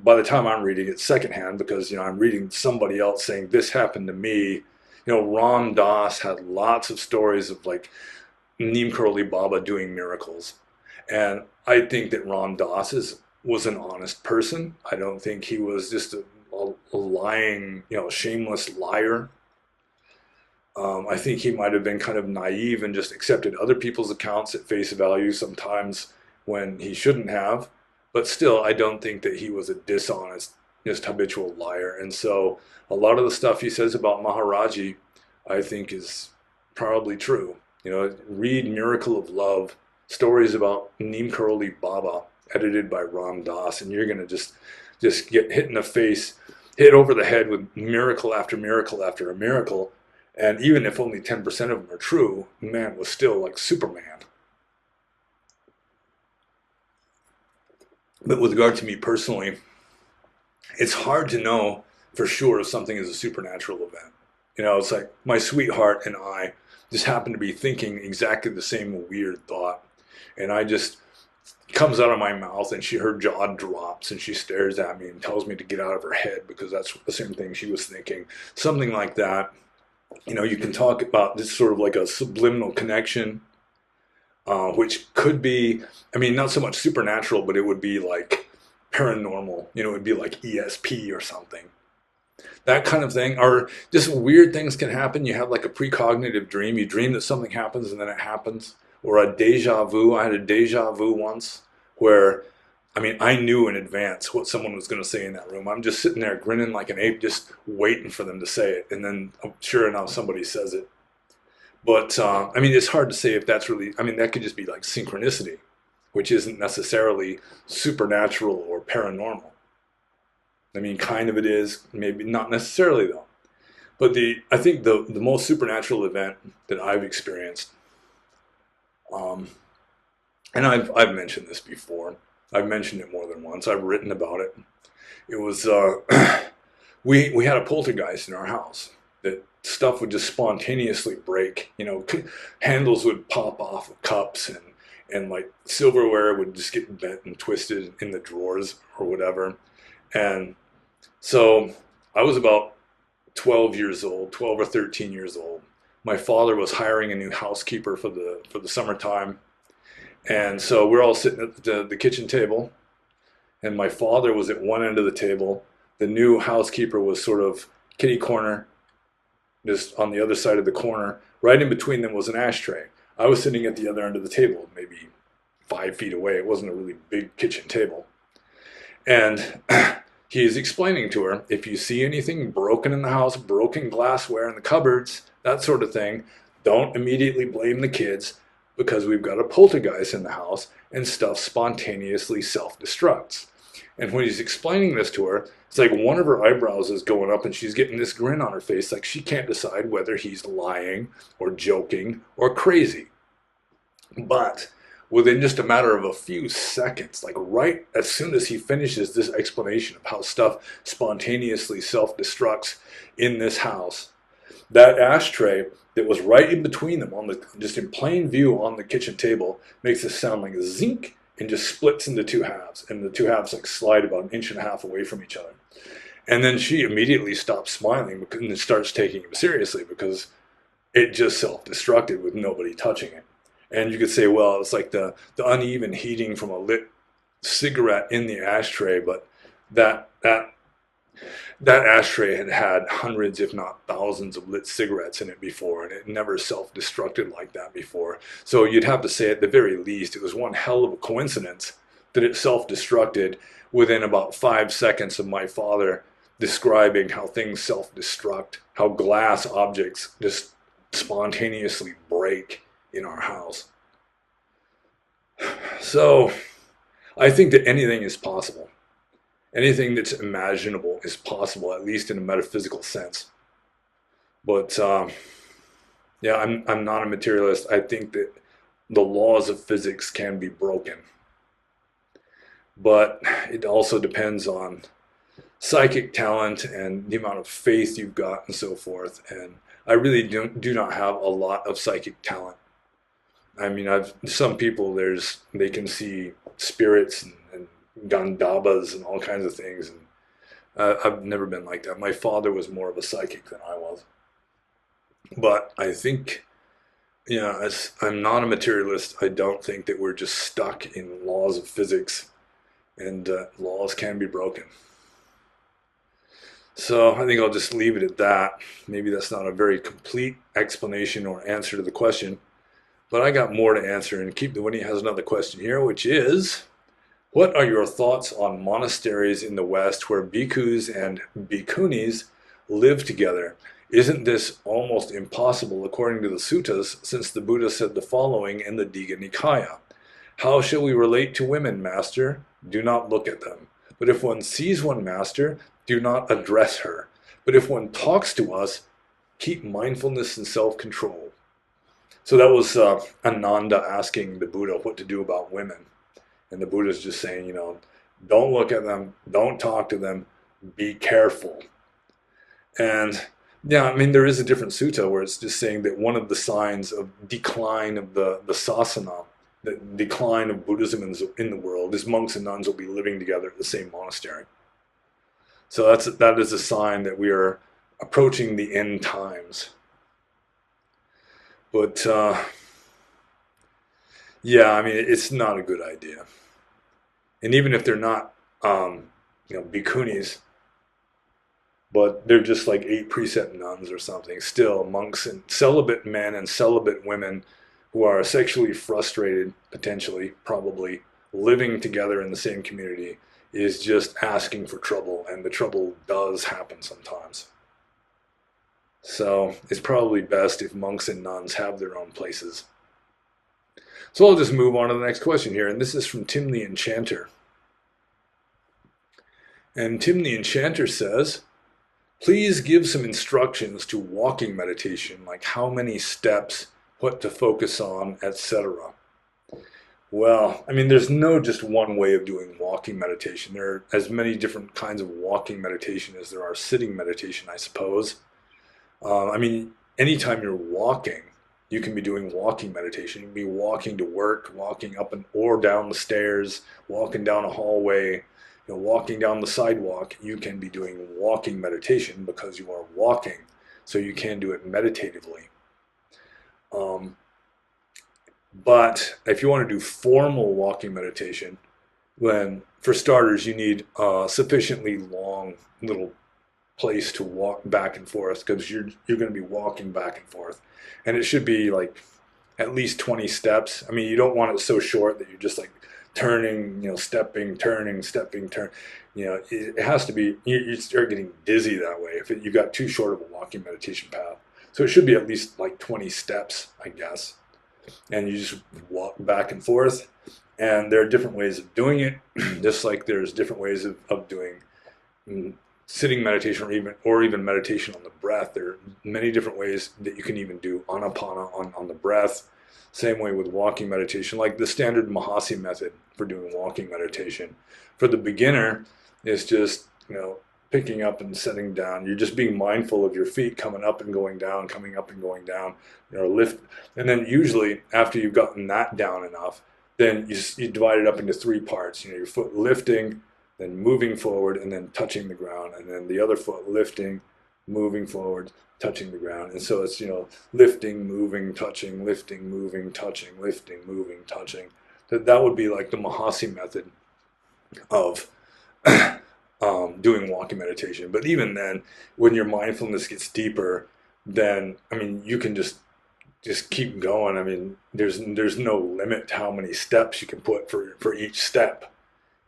by the time I'm reading it, second-hand, because, I'm reading somebody else saying this happened to me. Ram Dass had lots of stories of like Neem Karoli Baba doing miracles. And I think that Ram Dass was an honest person. I don't think he was just a lying, shameless liar. I think he might have been kind of naive and just accepted other people's accounts at face value sometimes when he shouldn't have. But still, I don't think that he was a dishonest, just habitual liar. And so a lot of the stuff he says about Maharaji, I think is probably true. Read Miracle of Love, stories about Neem Karoli Baba, edited by Ram Dass, and you're going to just get hit in the face, hit over the head with miracle after miracle after a miracle. And even if only 10% of them are true, man was still like Superman. But with regard to me personally, it's hard to know for sure if something is a supernatural event. It's like my sweetheart and I just happen to be thinking exactly the same weird thought. And I just comes out of my mouth, and her jaw drops and she stares at me and tells me to get out of her head because that's the same thing she was thinking. Something like that. You can talk about this sort of like a subliminal connection, which could be, I mean, not so much supernatural, but it would be like paranormal. It would be like ESP or something. That kind of thing. Or just weird things can happen. You have like a precognitive dream. You dream that something happens and then it happens. Or a deja vu. I had a deja vu once where, I mean, I knew in advance what someone was going to say in that room. I'm just sitting there grinning like an ape, just waiting for them to say it. And then, sure enough, somebody says it. But, I mean, it's hard to say if that's really, I mean, that could just be like synchronicity, which isn't necessarily supernatural or paranormal. I mean, kind of it is, maybe not necessarily though. But I think the most supernatural event that I've experienced, and I've mentioned this before. I've mentioned it more than once. I've written about it. It was we had a poltergeist in our house. That stuff would just spontaneously break. You know, handles would pop off of cups, and like silverware would just get bent and twisted in the drawers or whatever. And so I was about 12 years old, 12 or 13 years old. My father was hiring a new housekeeper for the summertime, and so we're all sitting at the kitchen table, and my father was at one end of the table. The new housekeeper was sort of kitty corner, just on the other side of the corner. Right in between them was an ashtray. I was sitting at the other end of the table, maybe 5 feet away. It wasn't a really big kitchen table. And he is explaining to her, if you see anything broken in the house, broken glassware in the cupboards, that sort of thing, don't immediately blame the kids, because we've got a poltergeist in the house and stuff spontaneously self-destructs. And when he's explaining this to her, it's like one of her eyebrows is going up and she's getting this grin on her face, like she can't decide whether he's lying or joking or crazy. But within just a matter of a few seconds, like right as soon as he finishes this explanation of how stuff spontaneously self-destructs in this house, that ashtray that was right in between them, just in plain view on the kitchen table, makes this sound like a zink, and just splits into two halves, and the two halves like slide about an inch and a half away from each other. And then she immediately stops smiling and starts taking him seriously, because it just self-destructed with nobody touching it. And you could say, well, it's like the uneven heating from a lit cigarette in the ashtray, but that ashtray had had hundreds, if not thousands, of lit cigarettes in it before, and it never self-destructed like that before. So you'd have to say, at the very least, it was one hell of a coincidence that it self-destructed within about 5 seconds of my father describing how things self-destruct, how glass objects just spontaneously break in our house. So I think that anything is possible. Anything that's imaginable is possible, at least in a metaphysical sense. But yeah, I'm not a materialist. I think that the laws of physics can be broken. But it also depends on psychic talent and the amount of faith you've got and so forth. And I really do not have a lot of psychic talent. I mean, some people, they can see spirits and Gandhabas and all kinds of things. And I've never been like that. My father was more of a psychic than I was. But I think, as I'm not a materialist, I don't think that we're just stuck in laws of physics, and laws can be broken. So I think I'll just leave it at that. Maybe that's not a very complete explanation or answer to the question, but I got more to answer. And Keep the Winnie has another question here, which is, what are your thoughts on monasteries in the West where bhikkhus and bhikkhunis live together? Isn't this almost impossible according to the Sutas, since the Buddha said the following in the Digha Nikaya? How shall we relate to women, master? Do not look at them. But if one sees one, master, do not address her. But if one talks to us, keep mindfulness and self-control. So that was Ananda asking the Buddha what to do about women. And the Buddha's just saying, don't look at them, don't talk to them, be careful. And yeah, I mean, there is a different sutta where it's just saying that one of the signs of decline of the sasana, the decline of Buddhism in the world, is monks and nuns will be living together at the same monastery. So that is a sign that we are approaching the end times. But yeah, I mean, it's not a good idea. And even if they're not, bhikkhunis, but they're just like 8 precept nuns or something, still monks and celibate men and celibate women who are sexually frustrated, potentially, probably, living together in the same community is just asking for trouble, and the trouble does happen sometimes. So it's probably best if monks and nuns have their own places. So I'll just move on to the next question here, and this is from Tim the Enchanter. And Tim the Enchanter says, please give some instructions to walking meditation, like how many steps, what to focus on, etc. Well, I mean, there's no just one way of doing walking meditation. There are as many different kinds of walking meditation as there are sitting meditation, I suppose. I mean, anytime you're walking, you can be doing walking meditation. You can be walking to work, walking up and or down the stairs, walking down a hallway, walking down the sidewalk. You can be doing walking meditation because you are walking, so you can do it meditatively. Um, but if you want to do formal walking meditation, then for starters, you need a sufficiently long little place to walk back and forth because you're going to be walking back and forth, and it should be like at least 20 steps. I mean, you don't want it so short that you're just like turning, stepping, turning, stepping, turn. It has to be. You start getting dizzy that way if you've got too short of a walking meditation path. So it should be at least like 20 steps, I guess, and you just walk back and forth. And there are different ways of doing it, just like there's different ways of doing sitting meditation or even meditation on the breath. There are many different ways that you can even do anapana on the breath. Same way with walking meditation, like the standard Mahasi method for doing walking meditation. For the beginner, it's just picking up and setting down. You're just being mindful of your feet coming up and going down, coming up and going down. Lift, and then usually after you've gotten that down enough, then you divide it up into three parts. Your foot lifting, then moving forward, and then touching the ground, and then the other foot lifting, moving forward, touching the ground. And so it's lifting, moving, touching, lifting, moving, touching, lifting, moving, touching. That would be like the Mahasi method of doing walking meditation. But even then, when your mindfulness gets deeper, then I mean you can just keep going. I mean, there's no limit to how many steps you can put for each step.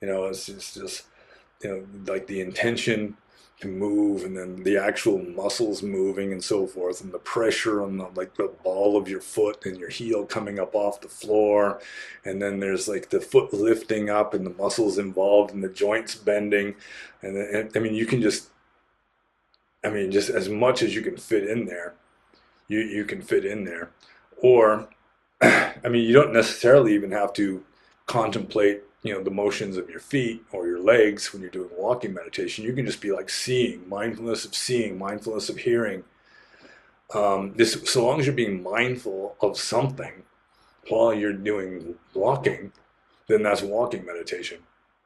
It's just like the intention to move, and then the actual muscles moving and so forth, and the pressure on the ball of your foot and your heel coming up off the floor, and then there's like the foot lifting up and the muscles involved and the joints bending, I mean you can just as much as you can fit in there, you can fit in there, or I mean you don't necessarily even have to contemplate the motions of your feet or your legs when you're doing walking meditation. You can just be like seeing, mindfulness of hearing. So long as you're being mindful of something while you're doing walking, then that's walking meditation.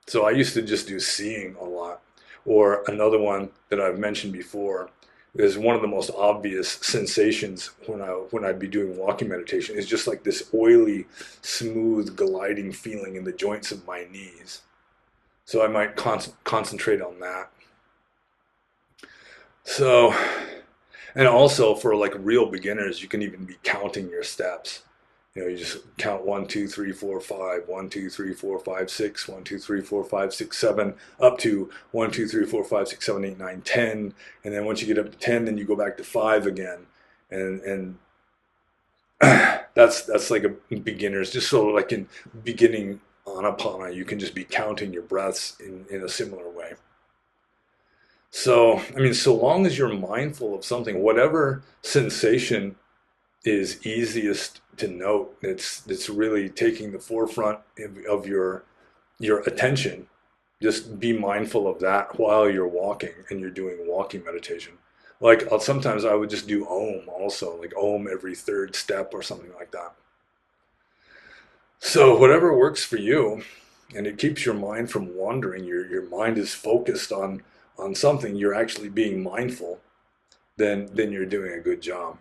So I used to just do seeing a lot. Or another one that I've mentioned before is one of the most obvious sensations when I'd be doing walking meditation is just like this oily, smooth, gliding feeling in the joints of my knees. So I might concentrate on that. So, and also for like real beginners, you can even be counting your steps. You just count 1, 2, 3, 4, 5, 1, 2, 3, 4, 5, 6, 1, 2, 3, 4, 5, 6, 7, up to 1, 2, 3, 4, 5, 6, 7, 8, 9, 10. And then once you get up to 10, then you go back to 5 again. And that's like a beginner's, just so like in beginning anapana, you can just be counting your breaths in a similar way. So, I mean, so long as you're mindful of something, whatever sensation is easiest to note, it's really taking the forefront of your attention. Just be mindful of that while you're walking and you're doing walking meditation. Like sometimes I would just do Om also, like Om every third step or something like that. So whatever works for you, and it keeps your mind from wandering. Your mind is focused on something. You're actually being mindful. Then you're doing a good job.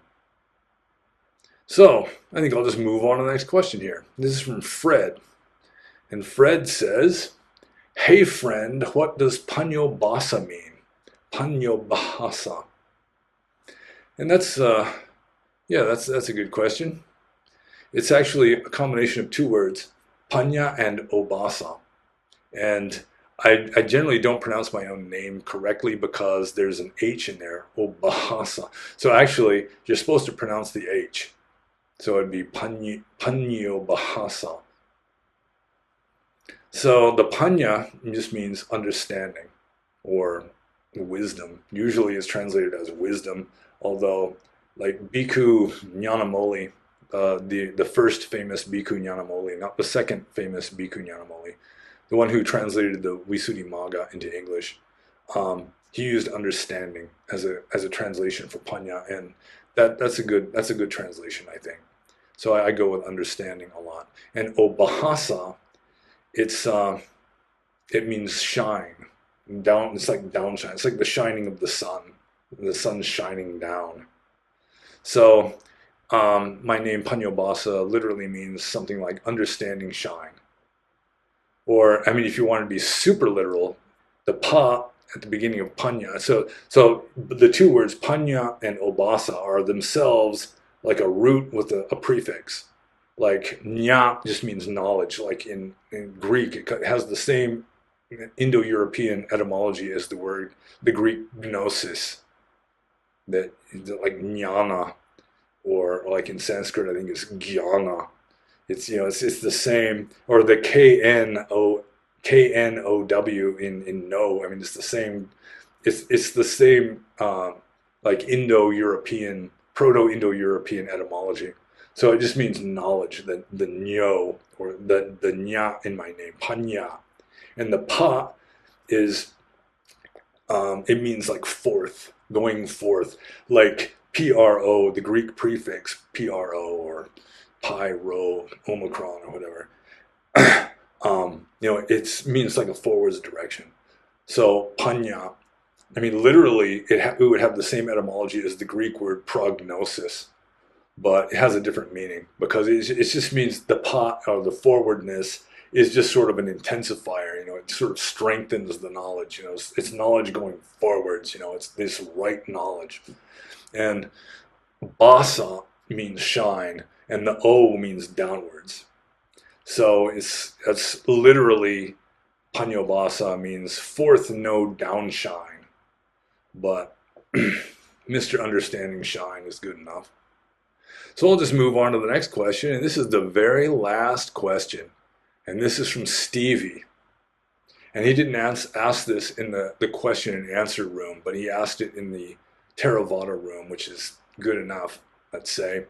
So I think I'll just move on to the next question here. This is from Fred. And Fred says, "Hey friend, what does Pannobhasa mean?" Pannobhasa. And that's a good question. It's actually a combination of two words, Panya and Obasa. And I generally don't pronounce my own name correctly because there's an H in there, Obasa. So actually, you're supposed to pronounce the H. So it'd be Pannobhasa. So the Panya just means understanding or wisdom. Usually it's translated as wisdom, although like Bhikkhu Nyanamoli the first famous Bhikkhu Nyanamoli, not the second famous Bhikkhu Nyanamoli, the one who translated the Visuddhimagga into English. He used understanding as a translation for panya, and that's a good translation, I think. So I go with understanding a lot. And obahasa, it's it means shine down. It's like downshine. It's like the shining of the sun. The sun's shining down. So my name Pannobhasa literally means something like understanding shine. Or I mean, if you want to be super literal, the pa at the beginning of panya. So the two words panya and obasa are themselves like a root with a prefix. Like nya just means knowledge. Like in Greek, it has the same Indo-European etymology as the Greek gnosis. That like jnana, or like in Sanskrit, I think it's jnana. It's it's the same, or the Know in no. I mean, it's the same. It's the same like Indo-European, Proto-Indo-European etymology. So it just means knowledge. The nyo, or the nya in my name, panya, and the pa is it means like forth, going forth, like pro, the Greek prefix pro, or pi rho omicron or whatever. It means like a forwards direction. So panya, I mean, literally, it would have the same etymology as the Greek word prognosis, but it has a different meaning because it just means the pa, or the forwardness, is just sort of an intensifier. It sort of strengthens the knowledge. It's knowledge going forwards. It's this right knowledge. And basa means shine, and the o means downwards. So it's literally Pannobhasa means forth no downshine, but Mr. Understanding Shine is good enough. So I'll just move on to the next question, and this is the very last question, and this is from Stevie. And he didn't ask this in the question and answer room, but he asked it in the Theravada room, which is good enough, let's say,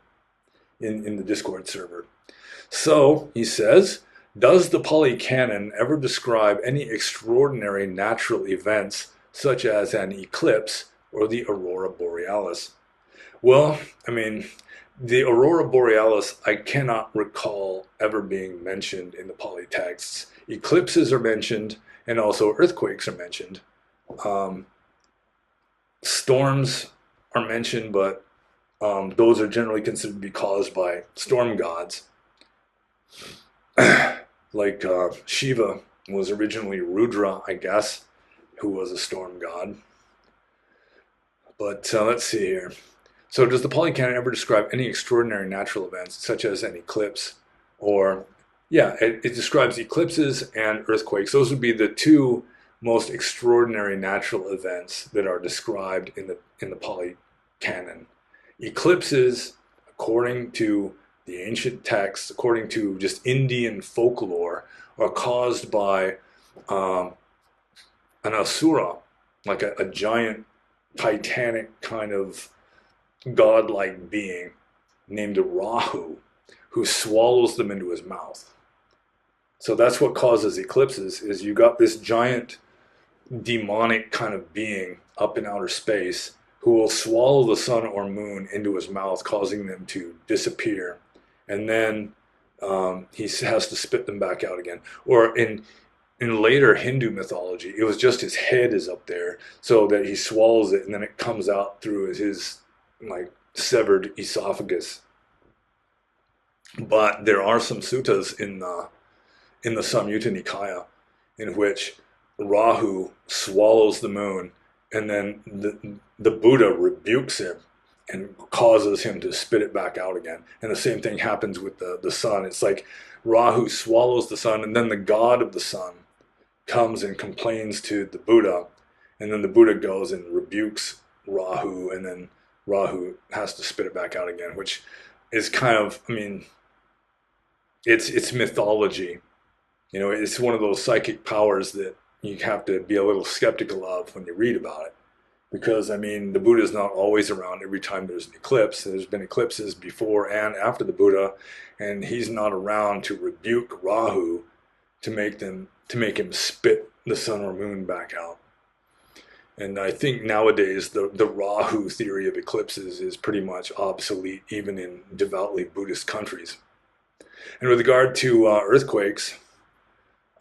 in the Discord server. So, he says, does the Pali Canon ever describe any extraordinary natural events, such as an eclipse or the aurora borealis? Well, I mean, the aurora borealis, I cannot recall ever being mentioned in the Pali texts. Eclipses are mentioned, and also earthquakes are mentioned. Storms are mentioned, but those are generally considered to be caused by storm gods. Like Shiva was originally Rudra, I guess, who was a storm god. But let's see here. So does the Pali Canon ever describe any extraordinary natural events, such as an eclipse? Or, yeah, it describes eclipses and earthquakes. Those would be the two most extraordinary natural events that are described in the Pali Canon. Eclipses, according to the ancient texts, according to just Indian folklore, are caused by an asura, like a giant titanic kind of godlike being named Rahu, who swallows them into his mouth. So that's what causes eclipses, is you got this giant demonic kind of being up in outer space who will swallow the sun or moon into his mouth, causing them to disappear. And then he has to spit them back out again. Or in later Hindu mythology, it was just his head is up there, so that he swallows it and then it comes out through his like severed esophagus. But there are some suttas in the Samyutta Nikaya in which Rahu swallows the moon, and then the Buddha rebukes him and causes him to spit it back out again. And the same thing happens with the sun. It's like Rahu swallows the sun, and then the god of the sun comes and complains to the Buddha, and then the Buddha goes and rebukes Rahu, and then Rahu has to spit it back out again, which is kind of, I mean, it's mythology. It's one of those psychic powers that you have to be a little skeptical of when you read about it. Because, I mean, the Buddha is not always around every time there's an eclipse. There's been eclipses before and after the Buddha, and he's not around to rebuke Rahu to make him spit the sun or moon back out. And I think nowadays the Rahu theory of eclipses is pretty much obsolete, even in devoutly Buddhist countries. And with regard to earthquakes,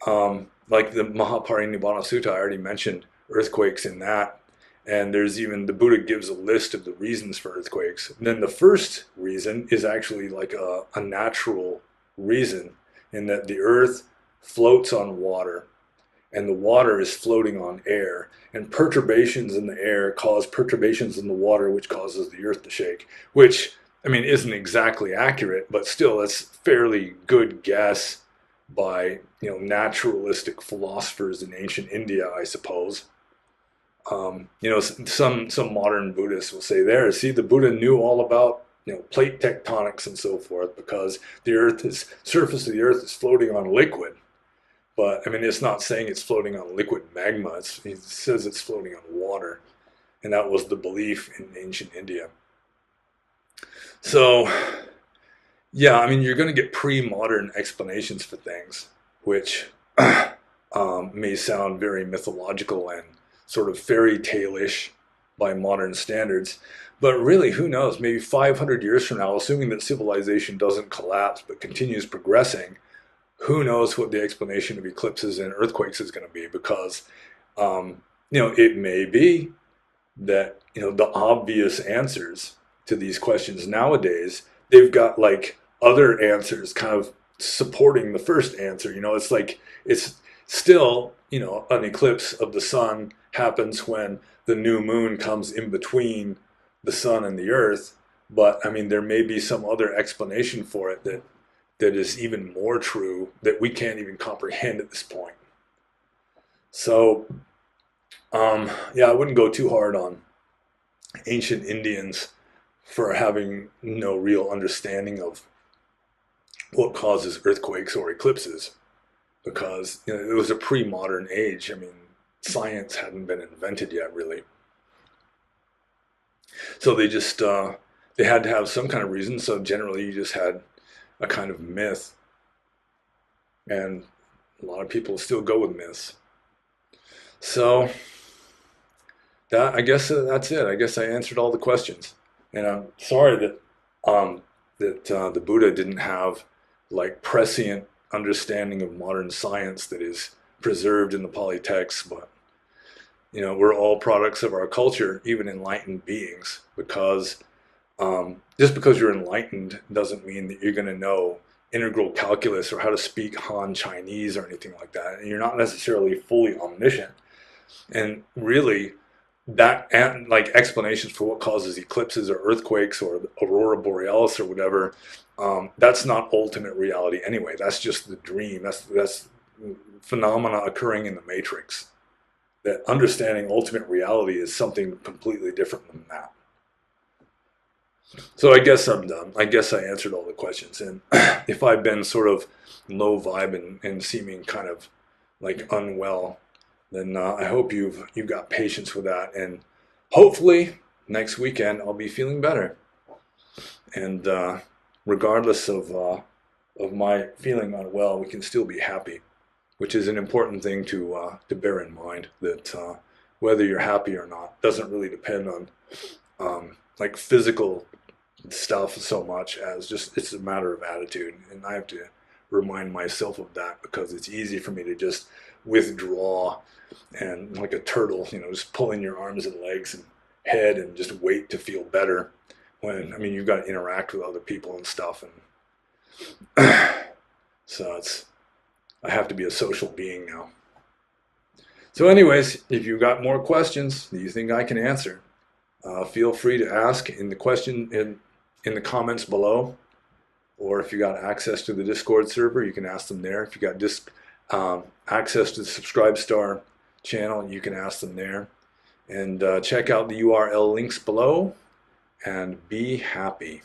like the Mahaparinibbana Sutta, I already mentioned earthquakes in that. And there's even, the Buddha gives a list of the reasons for earthquakes. And then the first reason is actually like a natural reason, in that the earth floats on water and the water is floating on air. And perturbations in the air cause perturbations in the water, which causes the earth to shake, which, I mean, isn't exactly accurate, but still, it's fairly good guess by, naturalistic philosophers in ancient India, I suppose. Some modern Buddhists will say, there, see, the Buddha knew all about, plate tectonics and so forth, because the surface of the earth is floating on liquid. But I mean, it's not saying it's floating on liquid magma. It says it's floating on water, and that was the belief in ancient India. So, yeah, I mean, you're going to get pre-modern explanations for things, which may sound very mythological and sort of fairy tale-ish by modern standards. But really, who knows? Maybe 500 years from now, assuming that civilization doesn't collapse but continues progressing, who knows what the explanation of eclipses and earthquakes is going to be? Because, it may be that, the obvious answers to these questions nowadays, they've got like other answers kind of supporting the first answer. It's like, it's still, an eclipse of the sun happens when the new moon comes in between the sun and the earth. But I mean, there may be some other explanation for it that is even more true, that we can't even comprehend at this point. So, yeah, I wouldn't go too hard on ancient Indians for having no real understanding of what causes earthquakes or eclipses, because it was a pre-modern age. I mean, science hadn't been invented yet, really. So they had to have some kind of reason. So generally, you just had a kind of myth, and a lot of people still go with myths. So I guess that's it. I guess I answered all the questions, and I'm sorry that the Buddha didn't have like prescient understanding of modern science that is preserved in the Pali texts, but we're all products of our culture, even enlightened beings, because just because you're enlightened doesn't mean that you're going to know integral calculus or how to speak Han Chinese or anything like that. And you're not necessarily fully omniscient. And really, that and like explanations for what causes eclipses or earthquakes or aurora borealis or whatever, that's not ultimate reality anyway. That's just the dream. That's phenomena occurring in the matrix. That understanding ultimate reality is something completely different than that. So I guess I'm done. I guess I answered all the questions. And if I've been sort of low vibe and seeming kind of like unwell, then I hope you've got patience with that. And hopefully next weekend I'll be feeling better. And regardless of my feeling unwell, we can still be happy, which is an important thing to bear in mind. That whether you're happy or not doesn't really depend on like physical stuff so much as just it's a matter of attitude. And I have to remind myself of that, because it's easy for me to just withdraw and like a turtle, just pulling your arms and legs and head and just wait to feel better, when I mean you've got to interact with other people and stuff. And so I have to be a social being now. So anyways, if you've got more questions that you think I can answer, feel free to ask in the comments below, or if you got access to the Discord server, you can ask them there. If you got access to the Subscribe Star channel, you can ask them there. And check out the URL links below, and be happy.